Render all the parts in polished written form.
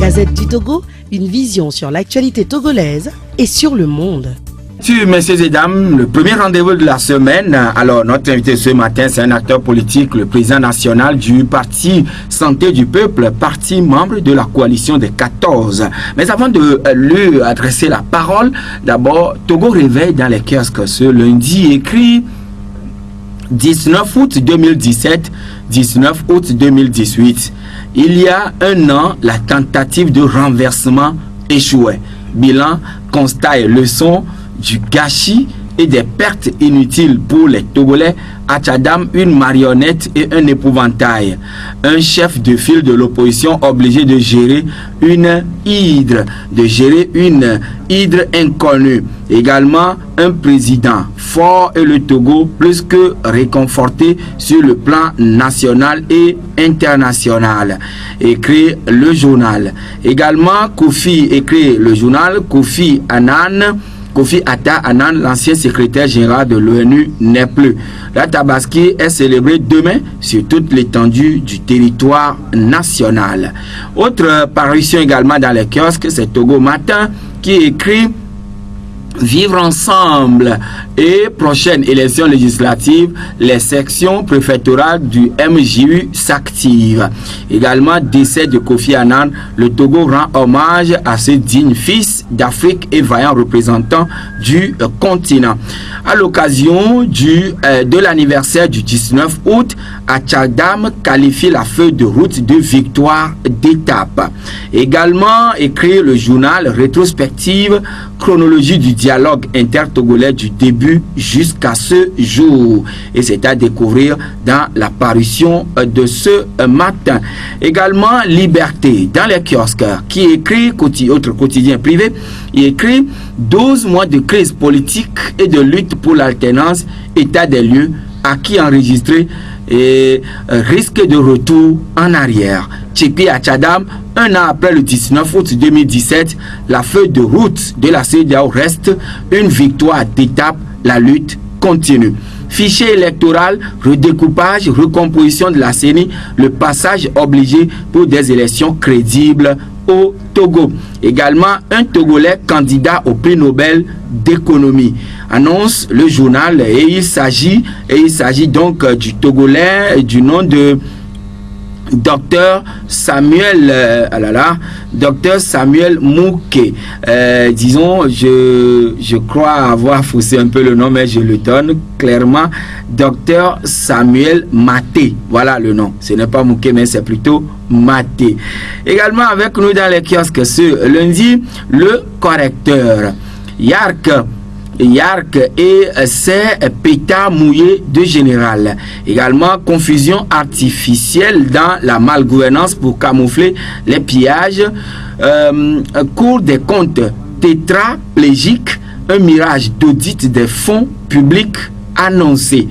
Gazette du Togo, une vision sur l'actualité togolaise et sur le monde. Messieurs et dames, le premier rendez-vous de la semaine. Alors, notre invité ce matin, c'est un acteur politique, le président national du Parti Santé du Peuple, parti membre de la coalition des 14. Mais avant de lui adresser la parole, d'abord, Togo réveille dans les kiosques ce lundi, écrit 19 août 2017, 19 août 2018. Il y a un an, la tentative de renversement échouait. Bilan, constat et leçon du gâchis et des pertes inutiles pour les Togolais, à Tchadam, une marionnette et un épouvantail. Un chef de file de l'opposition obligé de gérer une hydre, inconnue. Également, un président fort et le Togo plus que réconforté sur le plan national et international. Écrit le journal. Également, écrit le journal, Kofi Atta Annan, l'ancien secrétaire général de l'ONU, n'est plus. La Tabaski est célébrée demain sur toute l'étendue du territoire national. Autre parution également dans les kiosques, c'est Togo Matin qui écrit Vivre ensemble et prochaine élection législative, les sections préfectorales du MJU s'activent. Également, décès de Kofi Annan, le Togo rend hommage à ce digne fils d'Afrique et vaillant représentant du continent. À l'occasion de l'anniversaire du 19 août, Tchadam qualifie la feuille de route de victoire d'étape. Également, écrit le journal rétrospective chronologie du dialogue intertogolais du début jusqu'à ce jour. Et c'est à découvrir dans la parution de ce matin. Également, Liberté dans les kiosques qui écrit, autre quotidien privé, il écrit 12 mois de crise politique et de lutte pour l'alternance, état des lieux, acquis enregistré et risque de retour en arrière. Tchépi à Tchadam, un an après le 19 août 2017, la feuille de route de la CEDEAO reste une victoire d'étape, la lutte continue. Fichier électoral, redécoupage, recomposition de la CENI, le passage obligé pour des élections crédibles au Togo. Également, un Togolais candidat au prix Nobel d'économie. Annonce le journal et il s'agit donc du Togolais du nom de Docteur Samuel Mouké. Disons, je crois avoir faussé un peu le nom, mais je le donne clairement. Docteur Samuel Maté. Voilà le nom. Ce n'est pas Mouké, mais c'est plutôt Maté. Également avec nous dans les kiosques ce lundi, le correcteur. Yark et ses pétards mouillés de général. Également, confusion artificielle dans la malgouvernance pour camoufler les pillages. Cour des comptes tétraplégique, un mirage d'audit des fonds publics annoncé.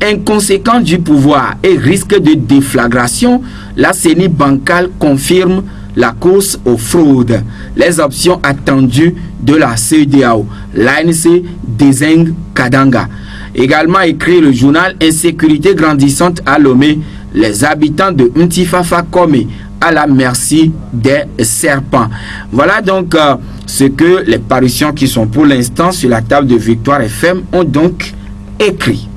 Inconséquent du pouvoir et risque de déflagration, la CENI bancale confirme la course aux fraudes. Les options attendues de la CEDEAO. L'ANC désigne Kadanga. Également écrit le journal Insécurité grandissante à Lomé. Les habitants de Ntifafa Kome à la merci des serpents. Voilà donc ce que les parutions qui sont pour l'instant sur la table de Victoire FM ont donc écrit.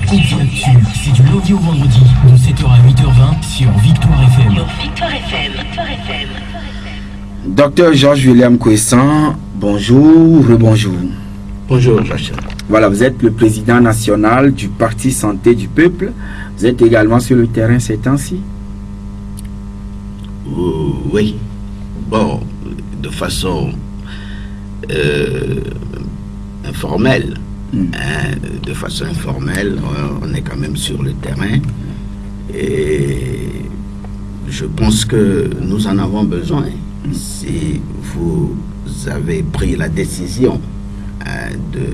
C'est du lundi au vendredi de 7h à 8h20 sur Victoire FM. Docteur Georges William Kouessan, bonjour, rebonjour. Bonjour, Jacques. Voilà, vous êtes le président national du Parti Santé du Peuple. Vous êtes également sur le terrain ces temps-ci? Oui. Bon, de façon informelle. De façon informelle, on est quand même sur le terrain et je pense que nous en avons besoin. Si vous avez pris la décision de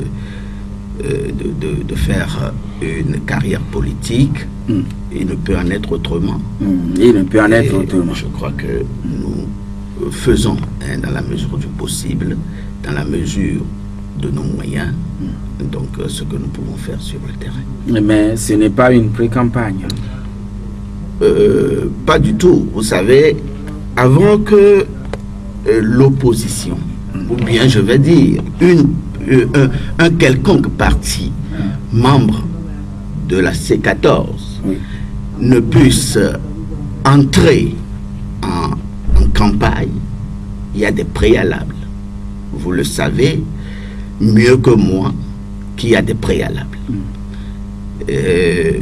faire une carrière politique, il ne peut en être autrement. Il ne peut en être autrement. Je crois que nous faisons dans la mesure du possible, dans la mesure de nos moyens, donc ce que nous pouvons faire sur le terrain. Mais ce n'est pas une pré-campagne. Pas du tout. Vous savez, avant que l'opposition, ou bien je vais dire un quelconque parti membre de la C14 ne puisse entrer en campagne, il y a des préalables. Vous le savez mieux que moi qu'il y a des préalables.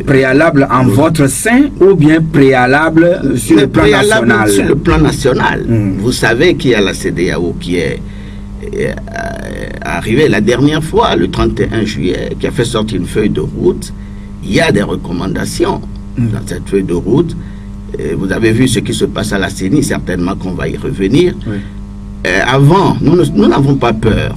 Préalable en votre sein ou bien préalable sur le plan national? Sur le plan national. Vous savez qu'il y a la CEDEAO qui est arrivée la dernière fois, le 31 juillet, qui a fait sortir une feuille de route. Il y a des recommandations dans cette feuille de route. Vous avez vu ce qui se passe à la CENI, certainement qu'on va y revenir. Oui. Avant, nous n'avons pas peur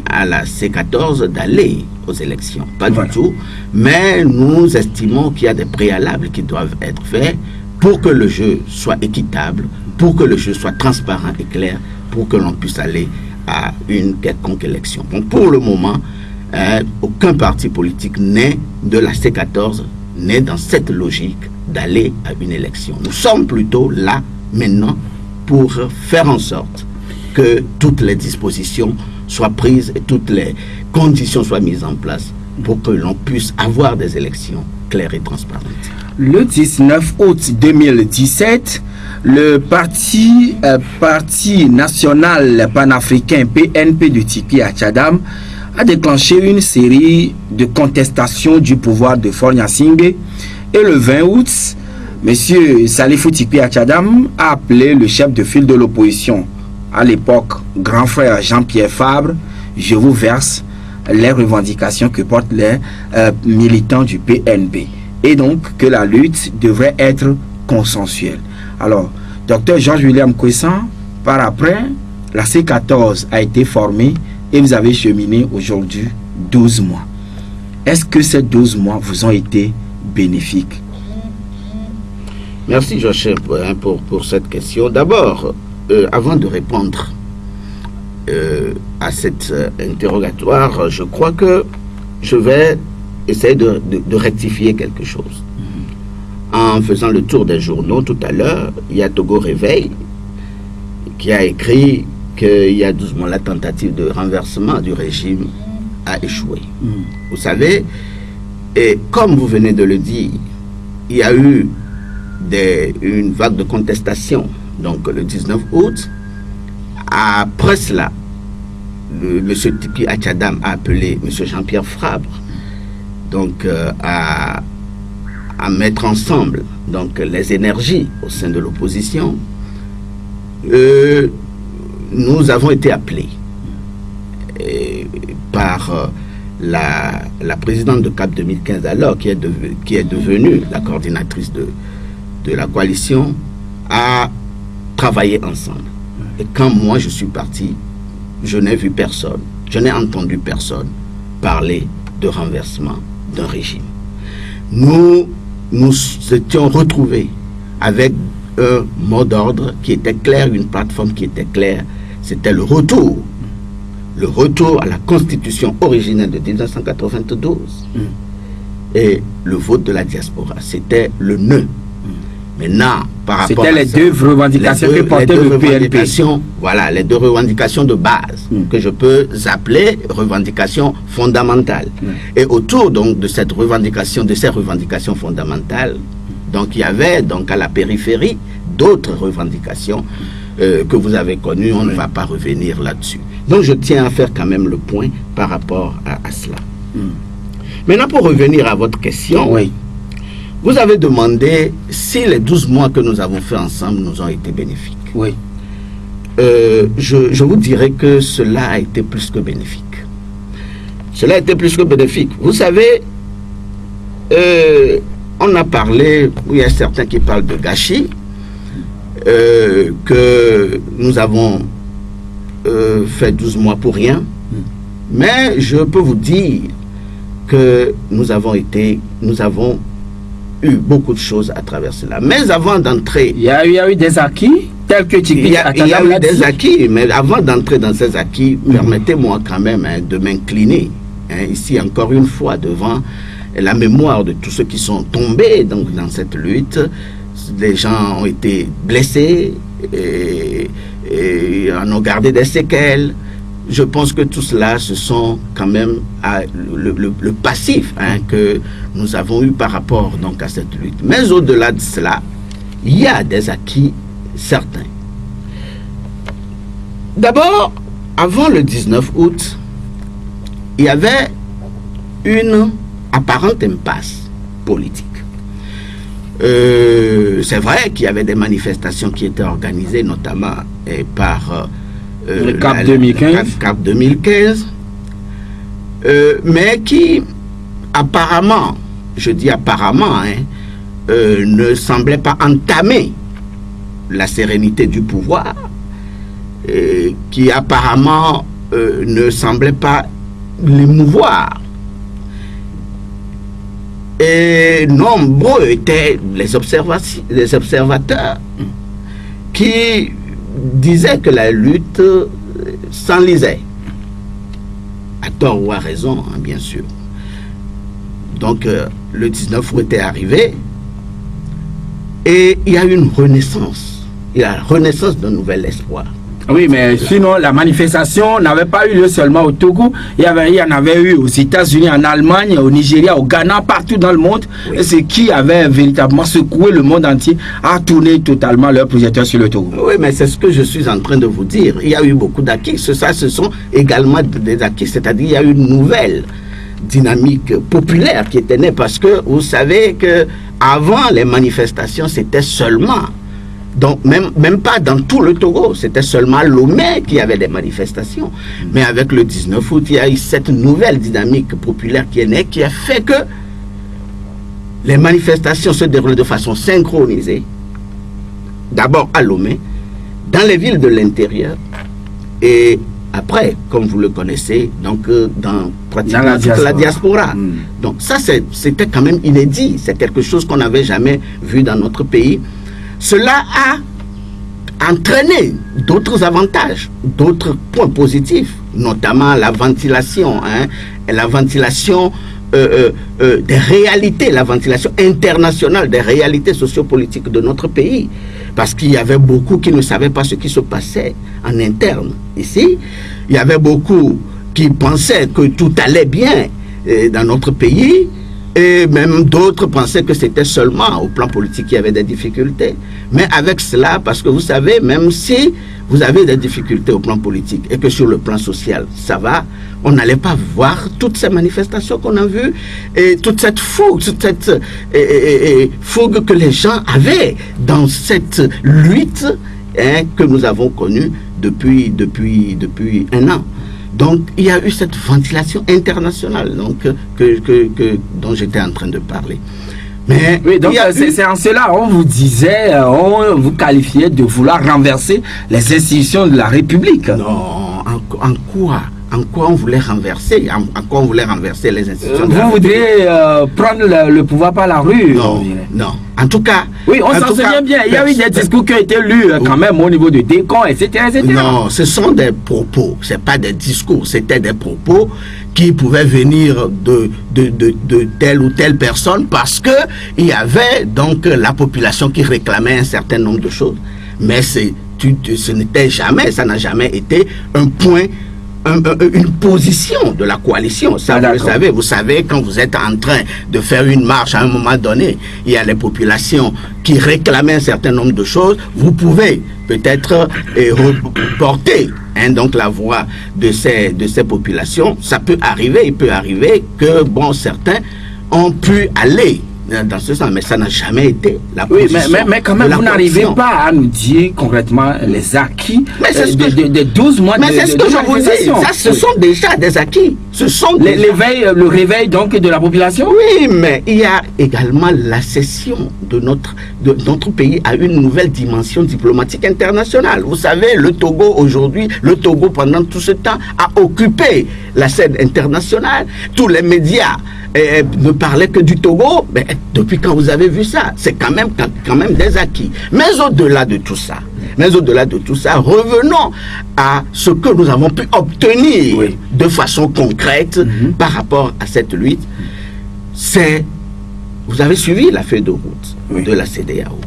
à la C14 d'aller aux élections, pas du tout, mais nous estimons qu'il y a des préalables qui doivent être faits pour que le jeu soit équitable, pour que le jeu soit transparent et clair, pour que l'on puisse aller à une quelconque élection. Donc pour le moment, aucun parti politique n'est de la C14, n'est dans cette logique d'aller à une élection. Nous sommes plutôt là, maintenant, pour faire en sorte que toutes les dispositions soient prises et toutes les conditions soient mises en place pour que l'on puisse avoir des élections claires et transparentes. Le 19 août 2017, le parti national panafricain PNP de Tikpi Achadam a déclenché une série de contestations du pouvoir de Faure Gnassingbé. Et le 20 août, M. Salifou Tikpi Achadam a appelé le chef de file de l'opposition, à l'époque grand frère Jean-Pierre Fabre: je vous verse les revendications que portent les militants du PNP. Et donc que la lutte devrait être consensuelle. Alors, Dr Georges William Kwessan, par après, la C14 a été formée et vous avez cheminé aujourd'hui 12 mois. Est-ce que ces 12 mois vous ont été bénéfiques? Merci Joachim pour cette question. D'abord, avant de répondre à cet interrogatoire, je crois que je vais essayer de rectifier quelque chose. En faisant le tour des journaux tout à l'heure, il y a Togo Réveil qui a écrit qu'il y a 12 mois, la tentative de renversement du régime a échoué. Vous savez, et comme vous venez de le dire, il y a eu une vague de contestation. Donc le 19 août, après cela, M. Tikpi Achadam a appelé M. Jean-Pierre Fabre donc, à mettre ensemble donc, les énergies au sein de l'opposition. Nous avons été appelés par la présidente de CAP 2015 alors, qui est devenue la coordinatrice de la coalition, à travailler ensemble. Et quand moi je suis parti, je n'ai vu personne, je n'ai entendu personne parler de renversement d'un régime. Nous étions retrouvés avec un mot d'ordre qui était clair, une plateforme qui était claire. C'était le retour à la constitution originelle de 1992 et le vote de la diaspora. C'était le nœud. Maintenant, par rapport à les deux revendications que portait le PNP. Voilà, les deux revendications de base que je peux appeler revendications fondamentales. Et autour donc de cette revendication, de ces revendications fondamentales, donc il y avait donc à la périphérie d'autres revendications que vous avez connues. On ne va pas revenir là-dessus. Donc je tiens à faire quand même le point par rapport à cela. Maintenant, pour revenir à votre question. Oui. Vous avez demandé si les 12 mois que nous avons fait ensemble nous ont été bénéfiques. Oui. Je vous dirais que cela a été plus que bénéfique. Cela a été plus que bénéfique. Vous savez, on a parlé, il y a certains qui parlent de gâchis, que nous avons fait 12 mois pour rien. Mais je peux vous dire que nous avons eu beaucoup de choses à travers cela. Mais avant d'entrer... Il y a eu des acquis tels que il y a eu des acquis, mais avant d'entrer dans ces acquis, permettez-moi quand même de m'incliner, ici encore une fois, devant la mémoire de tous ceux qui sont tombés donc, dans cette lutte. Les gens ont été blessés, et en ont gardé des séquelles. Je pense que tout cela, ce sont quand même le passif que nous avons eu par rapport donc, à cette lutte. Mais au-delà de cela, il y a des acquis certains. D'abord, avant le 19 août, il y avait une apparente impasse politique. C'est vrai qu'il y avait des manifestations qui étaient organisées, notamment par le CAP 2015. CAP 2015, mais qui apparemment, je dis apparemment, ne semblait pas entamer la sérénité du pouvoir, qui apparemment ne semblait pas l'émouvoir. Et nombreux étaient les observateurs qui disaient que la lutte s'enlisait. À tort ou à raison, bien sûr. Donc, le 19 août est arrivé et il y a eu une renaissance. Il y a la renaissance d'un nouvel espoir. Oui, mais sinon, la manifestation n'avait pas eu lieu seulement au Togo. Il y en avait eu aux États-Unis, en Allemagne, au Nigeria, au Ghana, partout dans le monde. Oui. Et ce qui avait véritablement secoué le monde entier à tourner totalement leur projecteur sur le Togo. Oui, mais c'est ce que je suis en train de vous dire. Il y a eu beaucoup d'acquis. Ce sont également des acquis, c'est-à-dire il y a eu une nouvelle dynamique populaire qui était née parce que vous savez que avant les manifestations, c'était seulement... Donc, même pas dans tout le Togo, c'était seulement à Lomé qu'il y avait des manifestations. Mais avec le 19 août, il y a eu cette nouvelle dynamique populaire qui est née, qui a fait que les manifestations se déroulent de façon synchronisée. D'abord à Lomé, dans les villes de l'intérieur, et après, comme vous le connaissez, donc dans pratiquement toute la diaspora. Donc ça, c'était quand même inédit. C'est quelque chose qu'on n'avait jamais vu dans notre pays. Cela a entraîné d'autres avantages, d'autres points positifs, notamment la ventilation, la ventilation des réalités, la ventilation internationale des réalités sociopolitiques de notre pays. Parce qu'il y avait beaucoup qui ne savaient pas ce qui se passait en interne ici. Il y avait beaucoup qui pensaient que tout allait bien dans notre pays. Et même d'autres pensaient que c'était seulement au plan politique qu'il y avait des difficultés. Mais avec cela, parce que vous savez, même si vous avez des difficultés au plan politique et que sur le plan social, ça va, on n'allait pas voir toutes ces manifestations qu'on a vues et toute cette fougue, fougue que les gens avaient dans cette lutte que nous avons connue depuis un an. Donc, il y a eu cette ventilation internationale donc, dont j'étais en train de parler. Mais oui, donc c'est en cela, on vous disait, on vous qualifiait de vouloir renverser les institutions de la République. Non, en quoi on voulait renverser les institutions Vous voudriez prendre le pouvoir par la rue? Non. En tout cas... Oui, on s'en souvient bien. Il y a eu des discours qui ont été lus quand même au niveau de Décon, etc., etc. Non, ce sont des propos. Ce n'est pas des discours. C'était des propos qui pouvaient venir de telle ou telle personne parce qu'il y avait donc la population qui réclamait un certain nombre de choses. Mais ce n'était jamais, ça n'a jamais été un point... une position de la coalition, ça vous savez, quand vous êtes en train de faire une marche à un moment donné, il y a les populations qui réclamaient un certain nombre de choses, vous pouvez peut-être reporter donc la voix de ces populations, ça peut arriver, il peut arriver que certains ont pu aller dans ce sens, mais ça n'a jamais été la position. Oui, mais quand même, vous n'arrivez pas à nous dire concrètement les acquis des 12 mois mais c'est ce que je vous dis, ça, ce sont déjà des acquis. Ce sont le réveil donc de la population. Oui, mais il y a également l'accession de notre pays à une nouvelle dimension diplomatique internationale. Vous savez, le Togo aujourd'hui, pendant tout ce temps a occupé la scène internationale. Tous les médias ne parlaient que du Togo. Mais depuis quand vous avez vu ça? C'est quand même des acquis. Mais au-delà de tout ça, revenons à ce que nous avons pu obtenir de façon concrète par rapport à cette lutte. Vous avez suivi la feuille de route de la CEDEAO.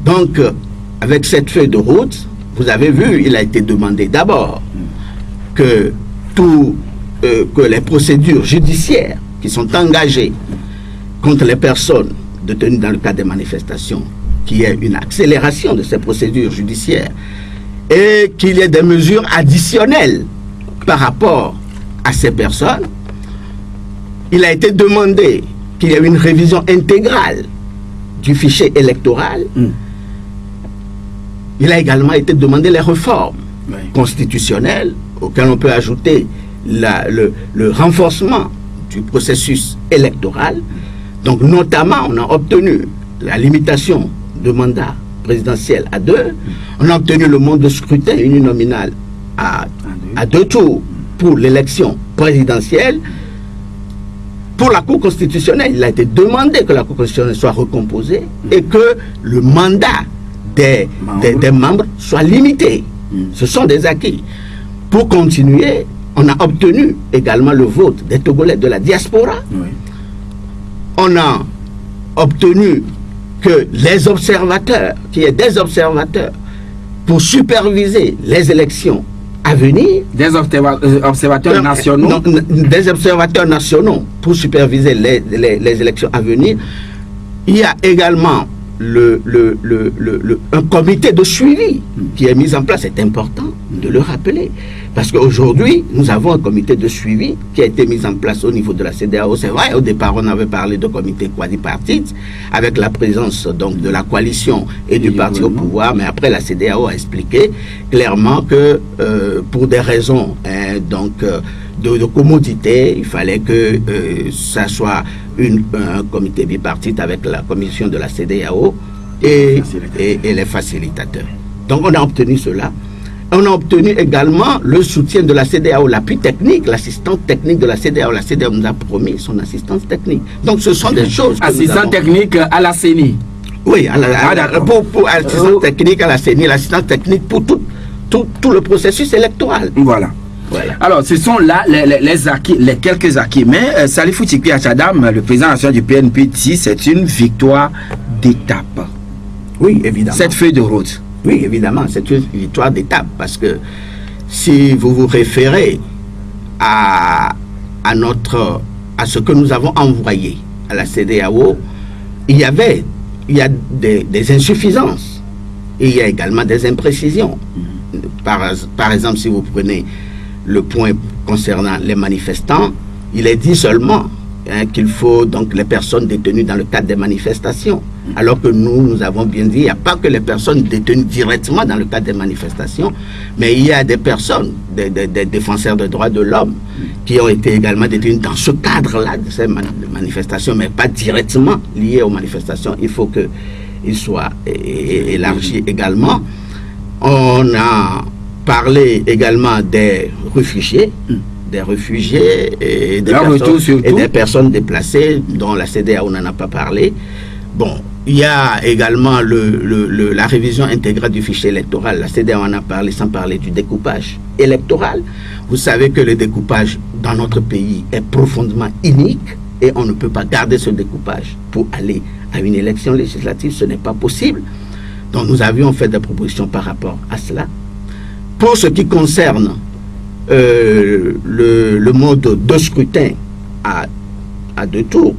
Donc, avec cette feuille de route, vous avez vu, il a été demandé d'abord que que les procédures judiciaires qui sont engagées contre les personnes détenues dans le cadre des manifestations, qu'il y ait une accélération de ces procédures judiciaires et qu'il y ait des mesures additionnelles par rapport à ces personnes. Il a été demandé qu'il y ait une révision intégrale du fichier électoral. Il a également été demandé les réformes constitutionnelles auxquelles on peut ajouter le renforcement du processus électoral. Donc notamment, on a obtenu la limitation de mandat présidentiel à 2. On a obtenu le mode de scrutin uninominal à 2 tours pour l'élection présidentielle. Pour la Cour constitutionnelle, il a été demandé que la Cour constitutionnelle soit recomposée et que le mandat des membres soit limité. Ce sont des acquis. Pour continuer, on a obtenu également le vote des Togolais de la diaspora. On a obtenu que les observateurs, qu'il y ait des observateurs pour superviser les élections à venir. Des observateurs nationaux. Non, des observateurs nationaux pour superviser les élections à venir. Il y a également un comité de suivi qui est mis en place. C'est important de le rappeler. Parce qu'aujourd'hui, nous avons un comité de suivi qui a été mis en place au niveau de la CEDEAO. C'est vrai, au départ, on avait parlé de comité quadripartite avec la présence donc de la coalition et du parti au pouvoir. Mais après, la CEDEAO a expliqué clairement que pour des raisons de commodité, il fallait que ça soit un comité bipartite avec la commission de la CEDEAO et les facilitateurs. Donc on a obtenu cela. On a obtenu également le soutien de la CEDEAO, l'appui technique, l'assistance technique de la CEDEAO. La CEDEAO nous a promis son assistance technique. Donc ce sont des choses... Assistance technique à la CENI. Oui, pour assistance technique à la CENI, l'assistance technique pour tout le processus électoral. Voilà. Alors, ce sont là les acquis, les quelques acquis. Mais Salifou Tchikwi Achadam, le président national du PNP, dit c'est une victoire d'étape. Oui, évidemment. Cette feuille de route. Oui, évidemment, c'est une victoire d'étape. Parce que si vous vous référez à ce que nous avons envoyé à la CEDEAO, il y a des insuffisances. Et il y a également des imprécisions. Par exemple, si vous prenez le point concernant les manifestants, il est dit seulement qu'il faut donc les personnes détenues dans le cadre des manifestations. Alors que nous avons bien dit, il n'y a pas que les personnes détenues directement dans le cadre des manifestations, mais il y a des personnes, des défenseurs des droits de l'homme, qui ont été également détenues dans ce cadre-là de ces manifestations, mais pas directement liées aux manifestations. Il faut qu'ils soient élargis également. On a parlé également des réfugiés, et des personnes déplacées dont la CEDEAO n'en a pas parlé. Bon, il y a également la révision intégrale du fichier électoral. La CEDEAO en a parlé sans parler du découpage électoral. Vous savez que le découpage dans notre pays est profondément inique et on ne peut pas garder ce découpage pour aller à une élection législative. Ce n'est pas possible. Donc nous avions fait des propositions par rapport à cela. Pour ce qui concerne le mode de scrutin à 2 tours,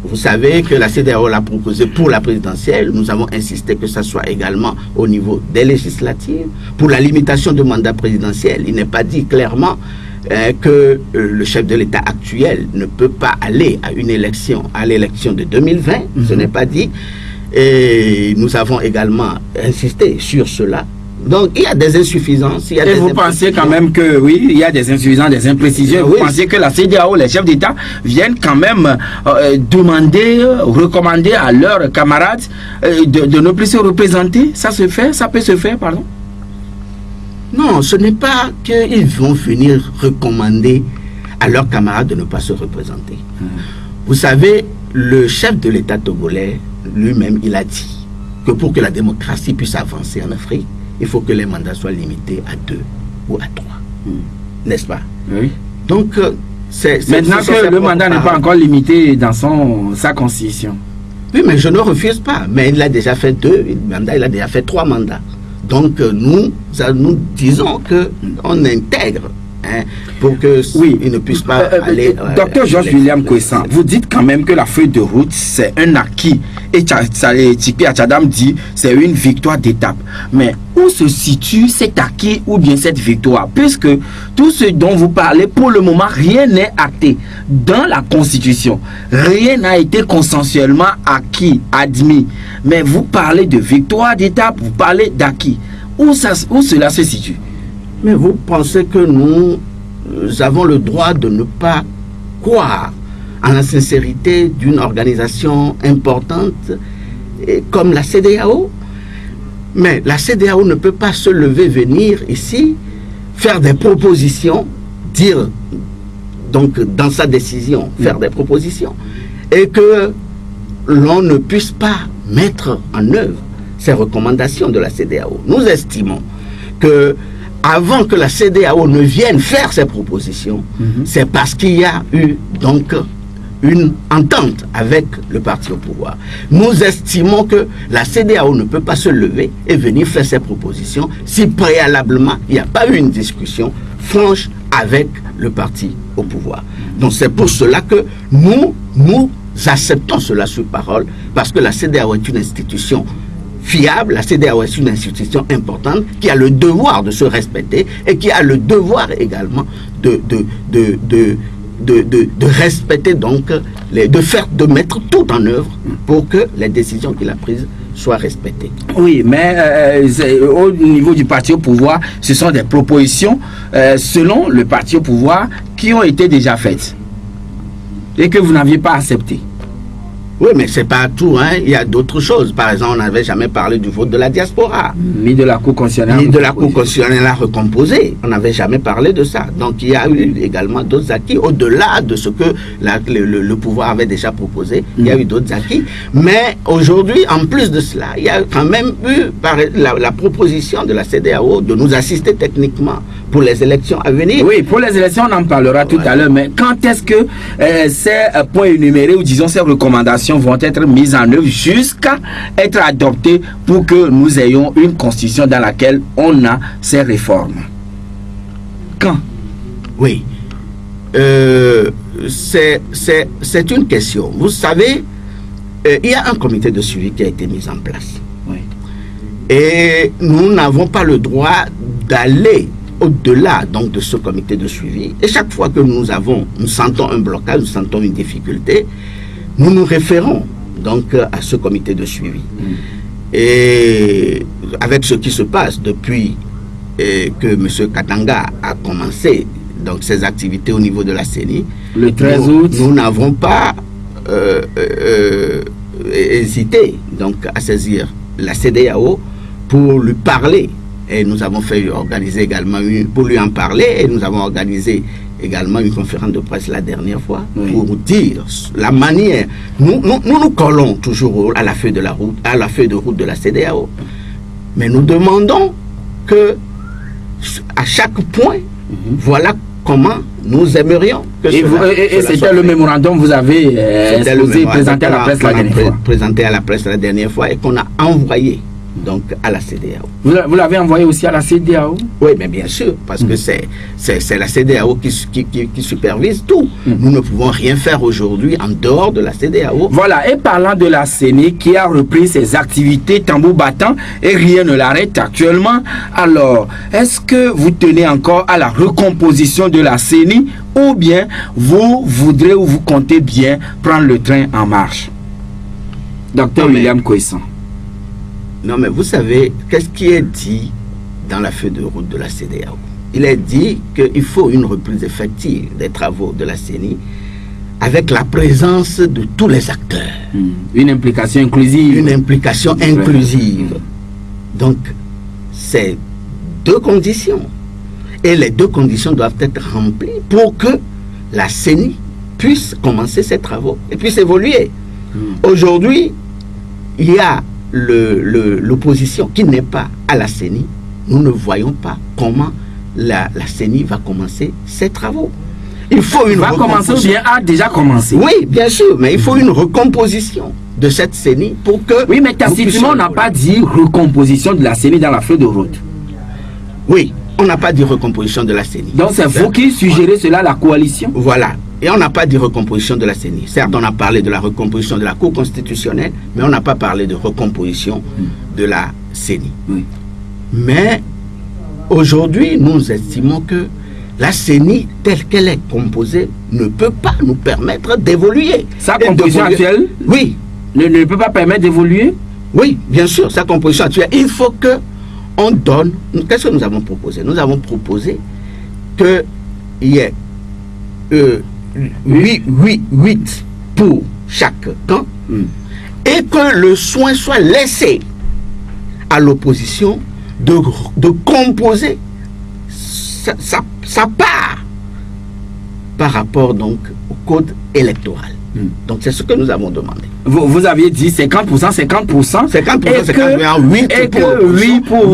vous savez que la CEDEAO l'a proposé pour la présidentielle. Nous avons insisté que ça soit également au niveau des législatives. Pour la limitation du mandat présidentiel, il n'est pas dit clairement que le chef de l'État actuel ne peut pas aller à une élection, à l'élection de 2020. Ce n'est pas dit. Et nous avons également insisté sur cela. Donc, il y a des insuffisances. Et vous pensez quand même que, oui, il y a des insuffisances, des imprécisions. Vous pensez que la CEDEAO, les chefs d'État, viennent quand même demander, recommander à leurs camarades de ne plus se représenter? Ça se fait? Ça peut se faire, pardon? Non, ce n'est pas qu'ils vont venir recommander à leurs camarades de ne pas se représenter. Vous savez, le chef de l'État togolais, lui-même, il a dit que pour que la démocratie puisse avancer en Afrique, il faut que les mandats soient limités à 2 ou à 3. N'est-ce pas? Oui. Donc, maintenant que le mandat n'est pas encore limité dans sa constitution. Oui, mais je ne refuse pas. Mais il a déjà fait 2 mandats, il a déjà fait 3 mandats. Donc nous disons qu'on intègre pour que il ne puisse pas aller. Docteur Georges William Kwessan, vous dites quand même que la feuille de route c'est un acquis et Tchipi Achadam dit c'est une victoire d'étape. Mais où se situe cet acquis ou bien cette victoire? Puisque tout ce dont vous parlez, pour le moment, rien n'est acté dans la Constitution. Rien n'a été consensuellement acquis, admis. Mais vous parlez de victoire d'étape, vous parlez d'acquis. Où cela se situe? Mais vous pensez que nous avons le droit de ne pas croire en la sincérité d'une organisation importante comme la CEDEAO? Mais la CEDEAO ne peut pas se lever, venir ici, faire des propositions, dire, donc dans sa décision, faire des propositions, et que l'on ne puisse pas mettre en œuvre ces recommandations de la CEDEAO. Nous estimons que avant que la CEDEAO ne vienne faire ses propositions, c'est parce qu'il y a eu donc une entente avec le parti au pouvoir. Nous estimons que la CEDEAO ne peut pas se lever et venir faire ses propositions si préalablement il n'y a pas eu une discussion franche avec le parti au pouvoir. Donc c'est pour cela que nous acceptons cela sur parole, parce que la CEDEAO est une institution fiable, la CEDEAO est une institution importante qui a le devoir de se respecter et qui a le devoir également de respecter, donc de mettre tout en œuvre pour que les décisions qu'il a prises soient respectées. Oui, mais au niveau du parti au pouvoir, ce sont des propositions selon le parti au pouvoir qui ont été déjà faites et que vous n'aviez pas acceptées. Oui, mais c'est pas tout, hein. Il y a d'autres choses. Par exemple, on n'avait jamais parlé du vote de la diaspora. Ni de la Cour constitutionnelle. Ni de la Cour constitutionnelle à recomposer. On n'avait jamais parlé de ça. Donc il y a eu également d'autres acquis, au-delà de ce que le pouvoir avait déjà proposé. Il y a eu d'autres acquis. Mais aujourd'hui, en plus de cela, il y a quand même eu la proposition de la CEDEAO de nous assister techniquement pour les élections à venir. Oui, pour les élections, on en parlera tout à l'heure. Mais quand est-ce que ces points énumérés, ou disons ces recommandations, vont être mises en œuvre jusqu'à être adoptées pour que nous ayons une constitution dans laquelle on a ces réformes? Quand? Oui. C'est une question. Vous savez, il y a un comité de suivi qui a été mis en place. Oui. Et nous n'avons pas le droit d'aller au-delà donc de ce comité de suivi. Et chaque fois que nous sentons un blocage, nous sentons une difficulté, nous nous référons donc à ce comité de suivi. Et avec ce qui se passe depuis que M. Katanga a commencé donc ses activités au niveau de la CENI, le 13 août, nous n'avons pas hésité donc à saisir la CEDEAO pour lui parler. Et nous avons organiser également pour lui en parler, et nous avons organisé également une conférence de presse la dernière fois, oui, pour dire la manière. Nous collons toujours à la feuille de route de la CEDEAO, mais nous demandons que à chaque point, voilà comment nous aimerions que et c'était le mémorandum que vous avez présenté à la presse la dernière fois. Présenté à la presse la dernière fois et qu'on a envoyé donc à la CEDEAO. Vous l'avez envoyé aussi à la CEDEAO? Oui, mais bien sûr, parce que c'est la CEDEAO qui supervise tout. Nous ne pouvons rien faire aujourd'hui en dehors de la CEDEAO. Voilà, et parlant de la CENI qui a repris ses activités tambour battant et rien ne l'arrête actuellement, alors est-ce que vous tenez encore à la recomposition de la CENI ou bien vous voudrez ou vous comptez bien prendre le train en marche? Docteur William Kwessan. Non, mais vous savez, qu'est-ce qui est dit dans la feuille de route de la CEDEAO? Il est dit qu'il faut une reprise effective des travaux de la CENI avec la présence de tous les acteurs. Une implication inclusive. Une implication inclusive. Donc, c'est 2 conditions. Et les 2 conditions doivent être remplies pour que la CENI puisse commencer ses travaux et puisse évoluer. Aujourd'hui, il y a l'opposition qui n'est pas à la CENI. Nous ne voyons pas comment la CENI va commencer ses travaux. Il faut une recomposition. Commencer ou bien a déjà commencé? Oui, bien sûr, mais il faut une recomposition de cette CENI pour que... Oui, mais tacitement, on n'a pas dit recomposition de la CENI dans la feuille de route. Oui, on n'a pas dit recomposition de la CENI. Donc c'est vous qui suggérez cela à la coalition? Voilà. Et on n'a pas dit recomposition de la CENI. Certes, on a parlé de la recomposition de la Cour constitutionnelle, mais on n'a pas parlé de recomposition de la CENI. Oui. Mais aujourd'hui, nous estimons que la CENI, telle qu'elle est composée, ne peut pas nous permettre d'évoluer. Sa composition actuelle oui. ne peut pas permettre d'évoluer? Oui, bien sûr, sa composition actuelle. Il faut que on donne... Qu'est-ce que nous avons proposé? Nous avons proposé qu'il y ait 8 pour chaque camp et que le soin soit laissé à l'opposition de composer sa part par rapport donc au code électoral. Donc c'est ce que nous avons demandé. Vous aviez dit 50%, 50%.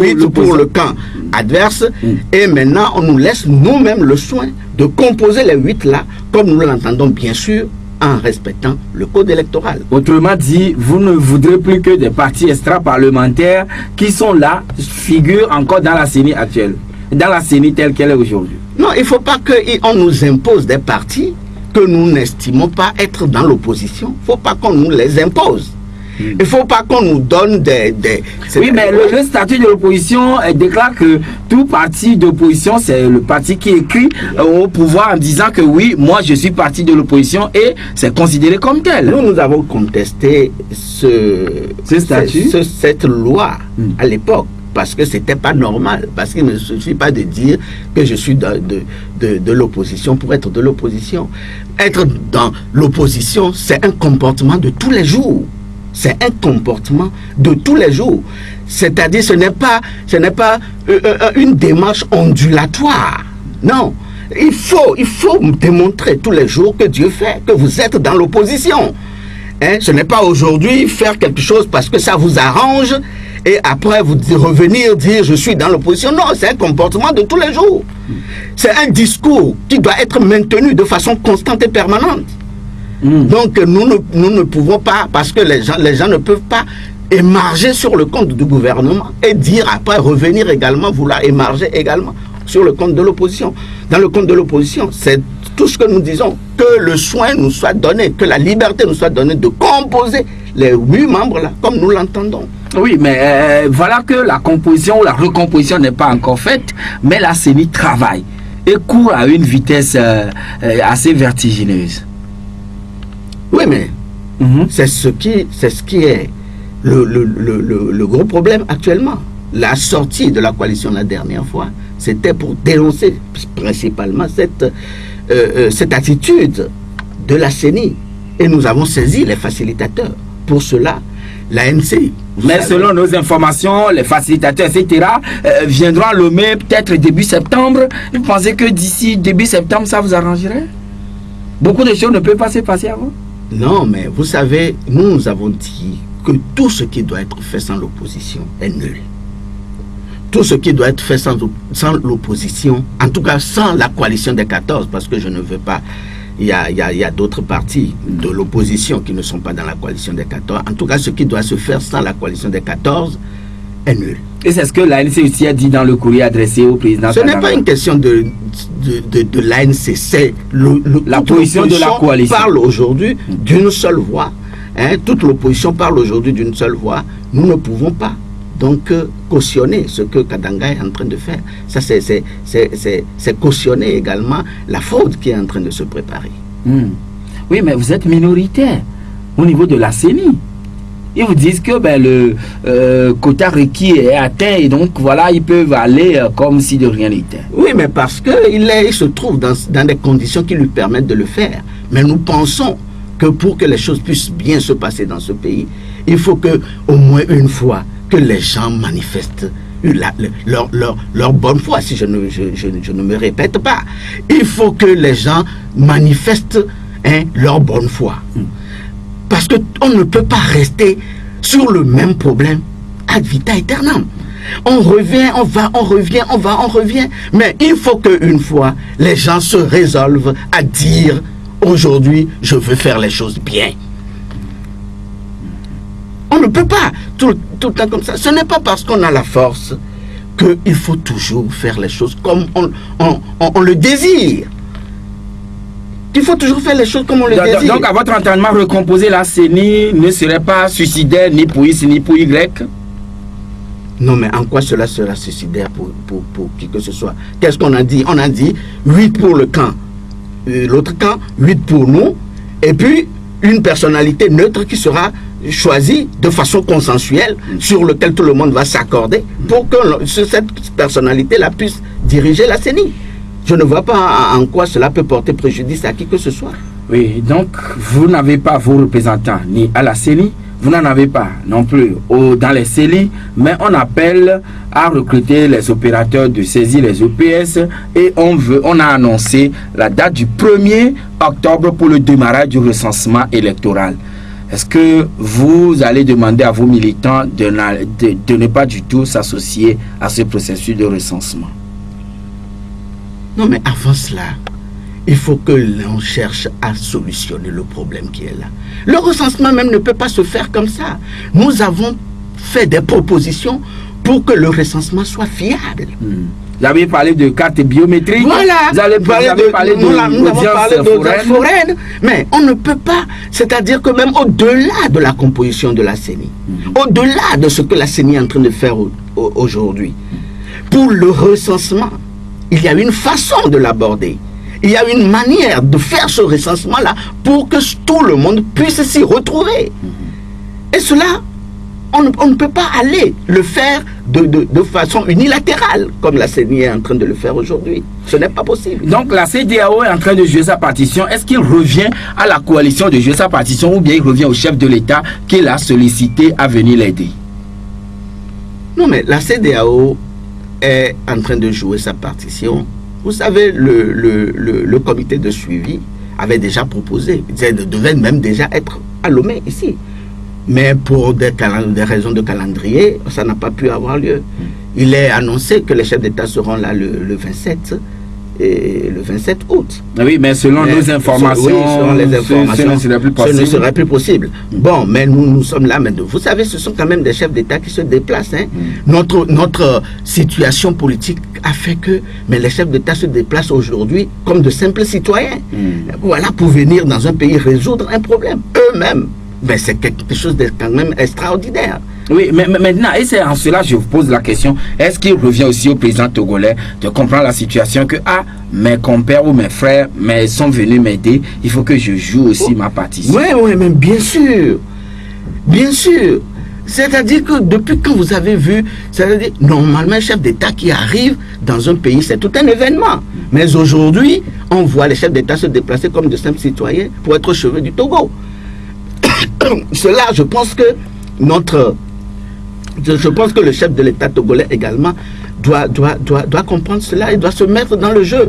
8 pour le camp adverse. Et maintenant, on nous laisse nous-mêmes le soin de composer les 8 là, comme nous l'entendons bien sûr, en respectant le code électoral. Autrement dit, vous ne voudrez plus que des partis extra-parlementaires qui sont là, figurent encore dans la CENI actuelle, dans la CENI telle qu'elle est aujourd'hui. Non, il ne faut pas qu'on nous impose des partis que nous n'estimons pas être dans l'opposition. Il ne faut pas qu'on nous les impose. Il ne faut pas qu'on nous donne des... Oui, mais le statut de l'opposition déclare que tout parti d'opposition, c'est le parti qui écrit au pouvoir en disant que oui, moi je suis parti de l'opposition et c'est considéré comme tel. Nous avons contesté cette loi à l'époque. Parce que c'était pas normal, parce qu'il ne suffit pas de dire que je suis de l'opposition pour être de l'opposition. Être dans l'opposition, c'est un comportement de tous les jours. C'est un comportement de tous les jours. C'est-à-dire, ce n'est pas une démarche ondulatoire. Non. Il faut démontrer tous les jours que Dieu fait, que vous êtes dans l'opposition. Hein? Ce n'est pas aujourd'hui faire quelque chose parce que ça vous arrange et après vous revenir dire je suis dans l'opposition. Non, c'est un comportement de tous les jours. C'est un discours qui doit être maintenu de façon constante et permanente. Donc nous ne pouvons pas, parce que les gens ne peuvent pas émarger sur le compte du gouvernement et dire après revenir également, vouloir émarger également sur le compte de l'opposition. Dans le compte de l'opposition, c'est tout ce que nous disons, que le soin nous soit donné, que la liberté nous soit donnée de composer les 8 membres là, comme nous l'entendons. Oui, mais voilà que la composition ou la recomposition n'est pas encore faite, mais la CENI travaille et court à une vitesse assez vertigineuse. Oui, mais c'est ce qui est le gros problème actuellement. La sortie de la coalition la dernière fois, c'était pour dénoncer principalement cette attitude de la CENI. Et nous avons saisi les facilitateurs. Pour cela, l'ANC... Mais selon nos informations, les facilitateurs, etc., viendront à Lomé peut-être début septembre. Vous pensez que d'ici début septembre, ça vous arrangerait? Beaucoup de choses ne peuvent pas se passer avant? Non, mais vous savez, nous avons dit que tout ce qui doit être fait sans l'opposition est nul. Tout ce qui doit être fait sans l'opposition, en tout cas sans la coalition des 14, parce que je ne veux pas... Il y a d'autres partis de l'opposition qui ne sont pas dans la coalition des 14. En tout cas, ce qui doit se faire sans la coalition des 14 est nul. Et c'est ce que l'ANC aussi a dit dans le courrier adressé au président. Ce n'est pas une question de l'ANC, c'est la position de la coalition parle aujourd'hui d'une seule voix. Hein, toute l'opposition parle aujourd'hui d'une seule voix. Nous ne pouvons pas donc cautionner ce que Kadanga est en train de faire. Ça, c'est cautionner également la fraude qui est en train de se préparer. Oui, mais vous êtes minoritaire au niveau de la CENI. Ils vous disent que le quota requis est atteint et donc voilà, ils peuvent aller comme si de rien n'était. Oui, mais parce qu'il se trouve dans des conditions qui lui permettent de le faire. Mais nous pensons que pour que les choses puissent bien se passer dans ce pays, il faut que au moins une fois que les gens manifestent leur bonne foi, si je ne me répète pas. Il faut que les gens manifestent leur bonne foi. Parce qu'on ne peut pas rester sur le même problème ad vitam aeternam. On revient, on va, on revient, on va, on revient. Mais il faut qu'une fois, les gens se résolvent à dire aujourd'hui, je veux faire les choses bien. On ne peut pas tout le temps comme ça. Ce n'est pas parce qu'on a la force qu'il faut toujours faire les choses comme on le désire. Il faut toujours faire les choses comme on le désire. Donc, à votre entendement, recomposer la CENI ne serait pas suicidaire ni pour X ni pour Y? Non, mais en quoi cela sera suicidaire pour qui que ce soit? Qu'est-ce qu'on a dit? On a dit 8 pour le camp, l'autre camp, 8 pour nous, et puis une personnalité neutre qui sera choisie de façon consensuelle, sur lequel tout le monde va s'accorder, pour que cette personnalité-là puisse diriger la CENI. Je ne vois pas en quoi cela peut porter préjudice à qui que ce soit. Oui, donc vous n'avez pas vos représentants ni à la CENI, vous n'en avez pas non plus dans les CELI, mais on appelle à recruter les opérateurs de saisie, les OPS, et on a annoncé la date du 1er octobre pour le démarrage du recensement électoral. Est-ce que vous allez demander à vos militants de ne pas du tout s'associer à ce processus de recensement? Non, mais avant cela, il faut que l'on cherche à solutionner le problème qui est là. Le recensement même ne peut pas se faire comme ça. Nous avons fait des propositions pour que le recensement soit fiable. Vous avez parlé de carte biométrique. Voilà. Vous avez parlé d'audience foraine. Mais on ne peut pas. C'est-à-dire que même au-delà de la composition de la CENI, au-delà de ce que la CENI est en train de faire aujourd'hui, pour le recensement, il y a une façon de l'aborder. Il y a une manière de faire ce recensement-là pour que tout le monde puisse s'y retrouver. Et cela, on ne peut pas aller le faire de façon unilatérale, comme la CENI est en train de le faire aujourd'hui. Ce n'est pas possible. Donc la CEDEAO est en train de jouer sa partition. Est-ce qu'il revient à la coalition de jouer sa partition, ou bien il revient au chef de l'État qui l'a sollicité à venir l'aider? Non, mais la CEDEAO est en train de jouer sa partition. Vous savez, le comité de suivi avait déjà proposé, devait même déjà être à Lomé ici. Mais pour des raisons de calendrier, ça n'a pas pu avoir lieu. Il est annoncé que les chefs d'État seront là le 27 et le 27 août. Oui, mais selon nos informations, selon les informations, ce ne serait plus possible. Bon, mais nous sommes là maintenant. Vous savez, ce sont quand même des chefs d'État qui se déplacent. Hein. Notre situation politique a fait que les chefs d'État se déplacent aujourd'hui comme de simples citoyens. Voilà, pour venir dans un pays résoudre un problème eux-mêmes. Ben, c'est quelque chose de quand même extraordinaire. Oui, mais maintenant, et c'est en cela que je vous pose la question, est-ce qu'il revient aussi au président togolais de comprendre la situation que, mes compères ou mes frères sont venus m'aider, il faut que je joue aussi ma partition? Oui, mais bien sûr. Bien sûr. C'est-à-dire que depuis que vous avez vu, c'est-à-dire, normalement, un chef d'État qui arrive dans un pays, c'est tout un événement. Mais aujourd'hui, on voit les chefs d'État se déplacer comme de simples citoyens pour être cheveux du Togo. Cela, je pense que le chef de l'État togolais également doit comprendre cela et doit se mettre dans le jeu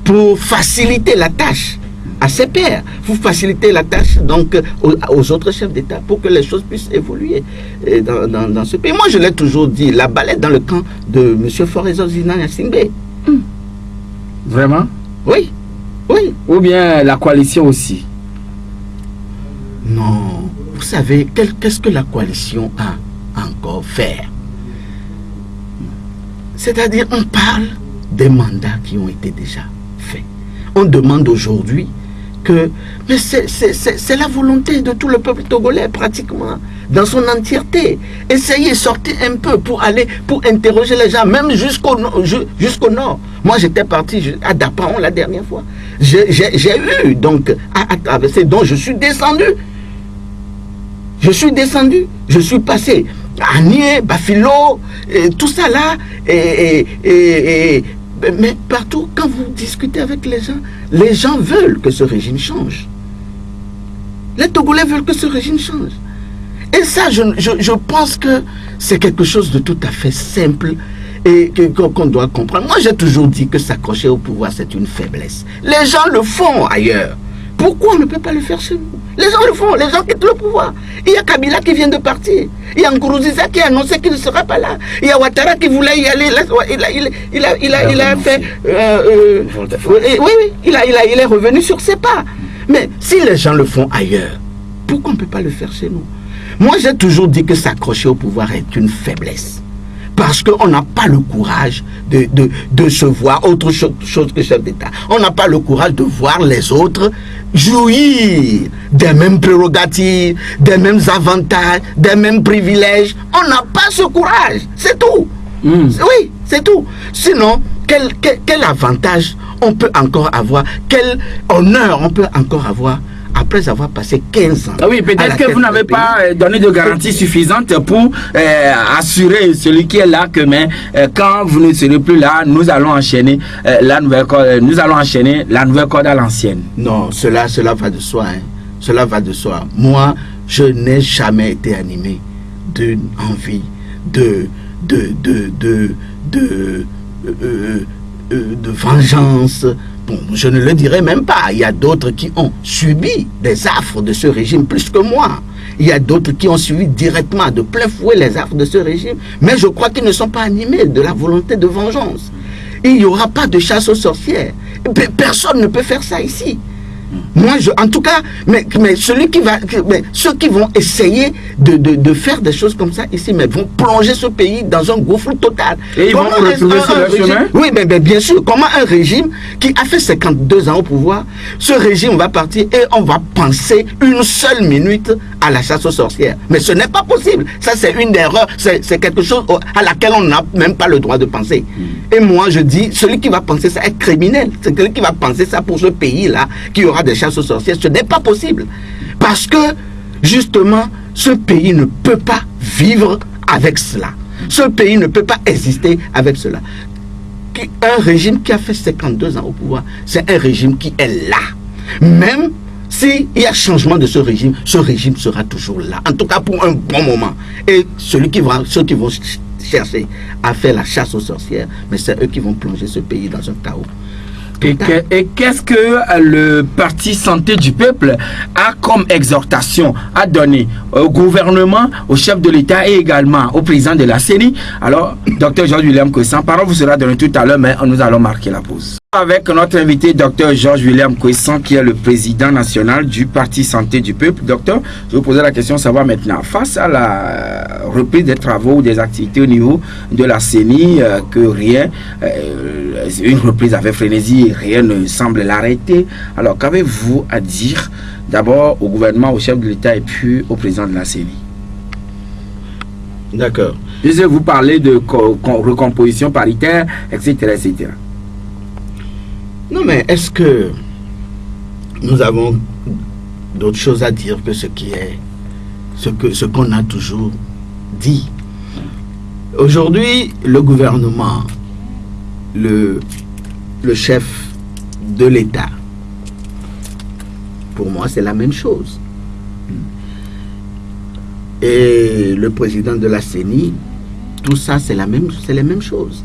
pour faciliter la tâche à ses pairs, pour faciliter la tâche donc aux autres chefs d'État pour que les choses puissent évoluer dans ce pays. Moi, je l'ai toujours dit, la balle est dans le camp de M. Forezo Zinana-Singbe. Vraiment? Oui. Ou bien la coalition aussi? Non. Vous savez, qu'est-ce que la coalition a encore fait? C'est-à-dire, on parle des mandats qui ont été déjà faits. On demande aujourd'hui que... Mais c'est la volonté de tout le peuple togolais, pratiquement, dans son entièreté. Essayez, sortez un peu pour interroger les gens, même jusqu'au nord. Moi, j'étais parti à Dapaon la dernière fois. J'ai eu, donc, à traverser, donc je suis descendu. Je suis passé à Nié, Bafilo, tout ça là, mais partout, quand vous discutez avec les gens veulent que ce régime change. Les Togolais veulent que ce régime change. Et ça, je pense que c'est quelque chose de tout à fait simple et qu'on doit comprendre. Moi, j'ai toujours dit que s'accrocher au pouvoir, c'est une faiblesse. Les gens le font ailleurs. Pourquoi on ne peut pas le faire chez nous? Les gens le font, les gens quittent le pouvoir. Il y a Kabila qui vient de partir. Il y a Nkurunziza qui a annoncé qu'il ne sera pas là. Il y a Ouattara qui voulait y aller. Il a fait... oui, il est revenu sur ses pas. Mais si les gens le font ailleurs, pourquoi on ne peut pas le faire chez nous? Moi, j'ai toujours dit que s'accrocher au pouvoir est une faiblesse. Parce qu'on n'a pas le courage de se voir autre chose que chef d'État. On n'a pas le courage de voir les autres jouir des mêmes prérogatives, des mêmes avantages, des mêmes privilèges. On n'a pas ce courage. C'est tout. Oui, c'est tout. Sinon, quel avantage on peut encore avoir? Quel honneur on peut encore avoir après avoir passé 15 ans? Ah oui, peut-être que vous n'avez pas donné de garantie suffisante pour assurer celui qui est là que quand vous ne serez plus là, nous allons enchaîner la nouvelle corde à l'ancienne. Non, cela va de soi. Hein. Cela va de soi. Moi, je n'ai jamais été animé d'une envie de vengeance. Bon, je ne le dirai même pas. Il y a d'autres qui ont subi des affres de ce régime plus que moi. Il y a d'autres qui ont suivi directement de plein fouet les affres de ce régime. Mais je crois qu'ils ne sont pas animés de la volonté de vengeance. Il n'y aura pas de chasse aux sorcières. Personne ne peut faire ça ici. Moi, en tout cas, mais ceux qui vont essayer de faire des choses comme ça ici, mais vont plonger ce pays dans un gouffre total. Et ils vont retrouver sur leur chemin? Oui, mais bien sûr. Comment un régime qui a fait 52 ans au pouvoir, ce régime va partir et on va penser une seule minute à la chasse aux sorcières? Mais ce n'est pas possible. Ça, c'est une erreur. C'est quelque chose à laquelle on n'a même pas le droit de penser. Et moi, je dis, celui qui va penser ça est criminel. C'est celui qui va penser ça pour ce pays-là, qui aura des chasses aux sorcières. Ce n'est pas possible. Parce que, justement, ce pays ne peut pas vivre avec cela. Ce pays ne peut pas exister avec cela. Un régime qui a fait 52 ans au pouvoir, c'est un régime qui est là. Même s'il y a changement de ce régime sera toujours là. En tout cas, pour un bon moment. Et ceux qui vont chercher à faire la chasse aux sorcières, mais c'est eux qui vont plonger ce pays dans un chaos. Et qu'est-ce que le Parti Santé du Peuple a comme exhortation à donner au gouvernement, au chef de l'État et également au président de la CENI? Alors, Dr Georges William Kwessan, parole vous sera donnée tout à l'heure, mais nous allons marquer la pause. Avec notre invité, Dr Georges William Kwessan, qui est le président national du Parti Santé du Peuple. Docteur, je vous poser la question de savoir maintenant, face à la reprise des travaux ou des activités au niveau de la CENI, que rien, une reprise avec frénésie, rien ne semble l'arrêter. Alors, qu'avez-vous à dire d'abord au gouvernement, au chef de l'État et puis au président de la CENI? D'accord. Je vais vous parler de recomposition paritaire, etc., etc. Non, mais est-ce que nous avons d'autres choses à dire que ce qu'on a toujours dit? Aujourd'hui, le gouvernement, le chef de l'État, pour moi, c'est la même chose. Et le président de la CENI, tout ça, c'est les mêmes choses.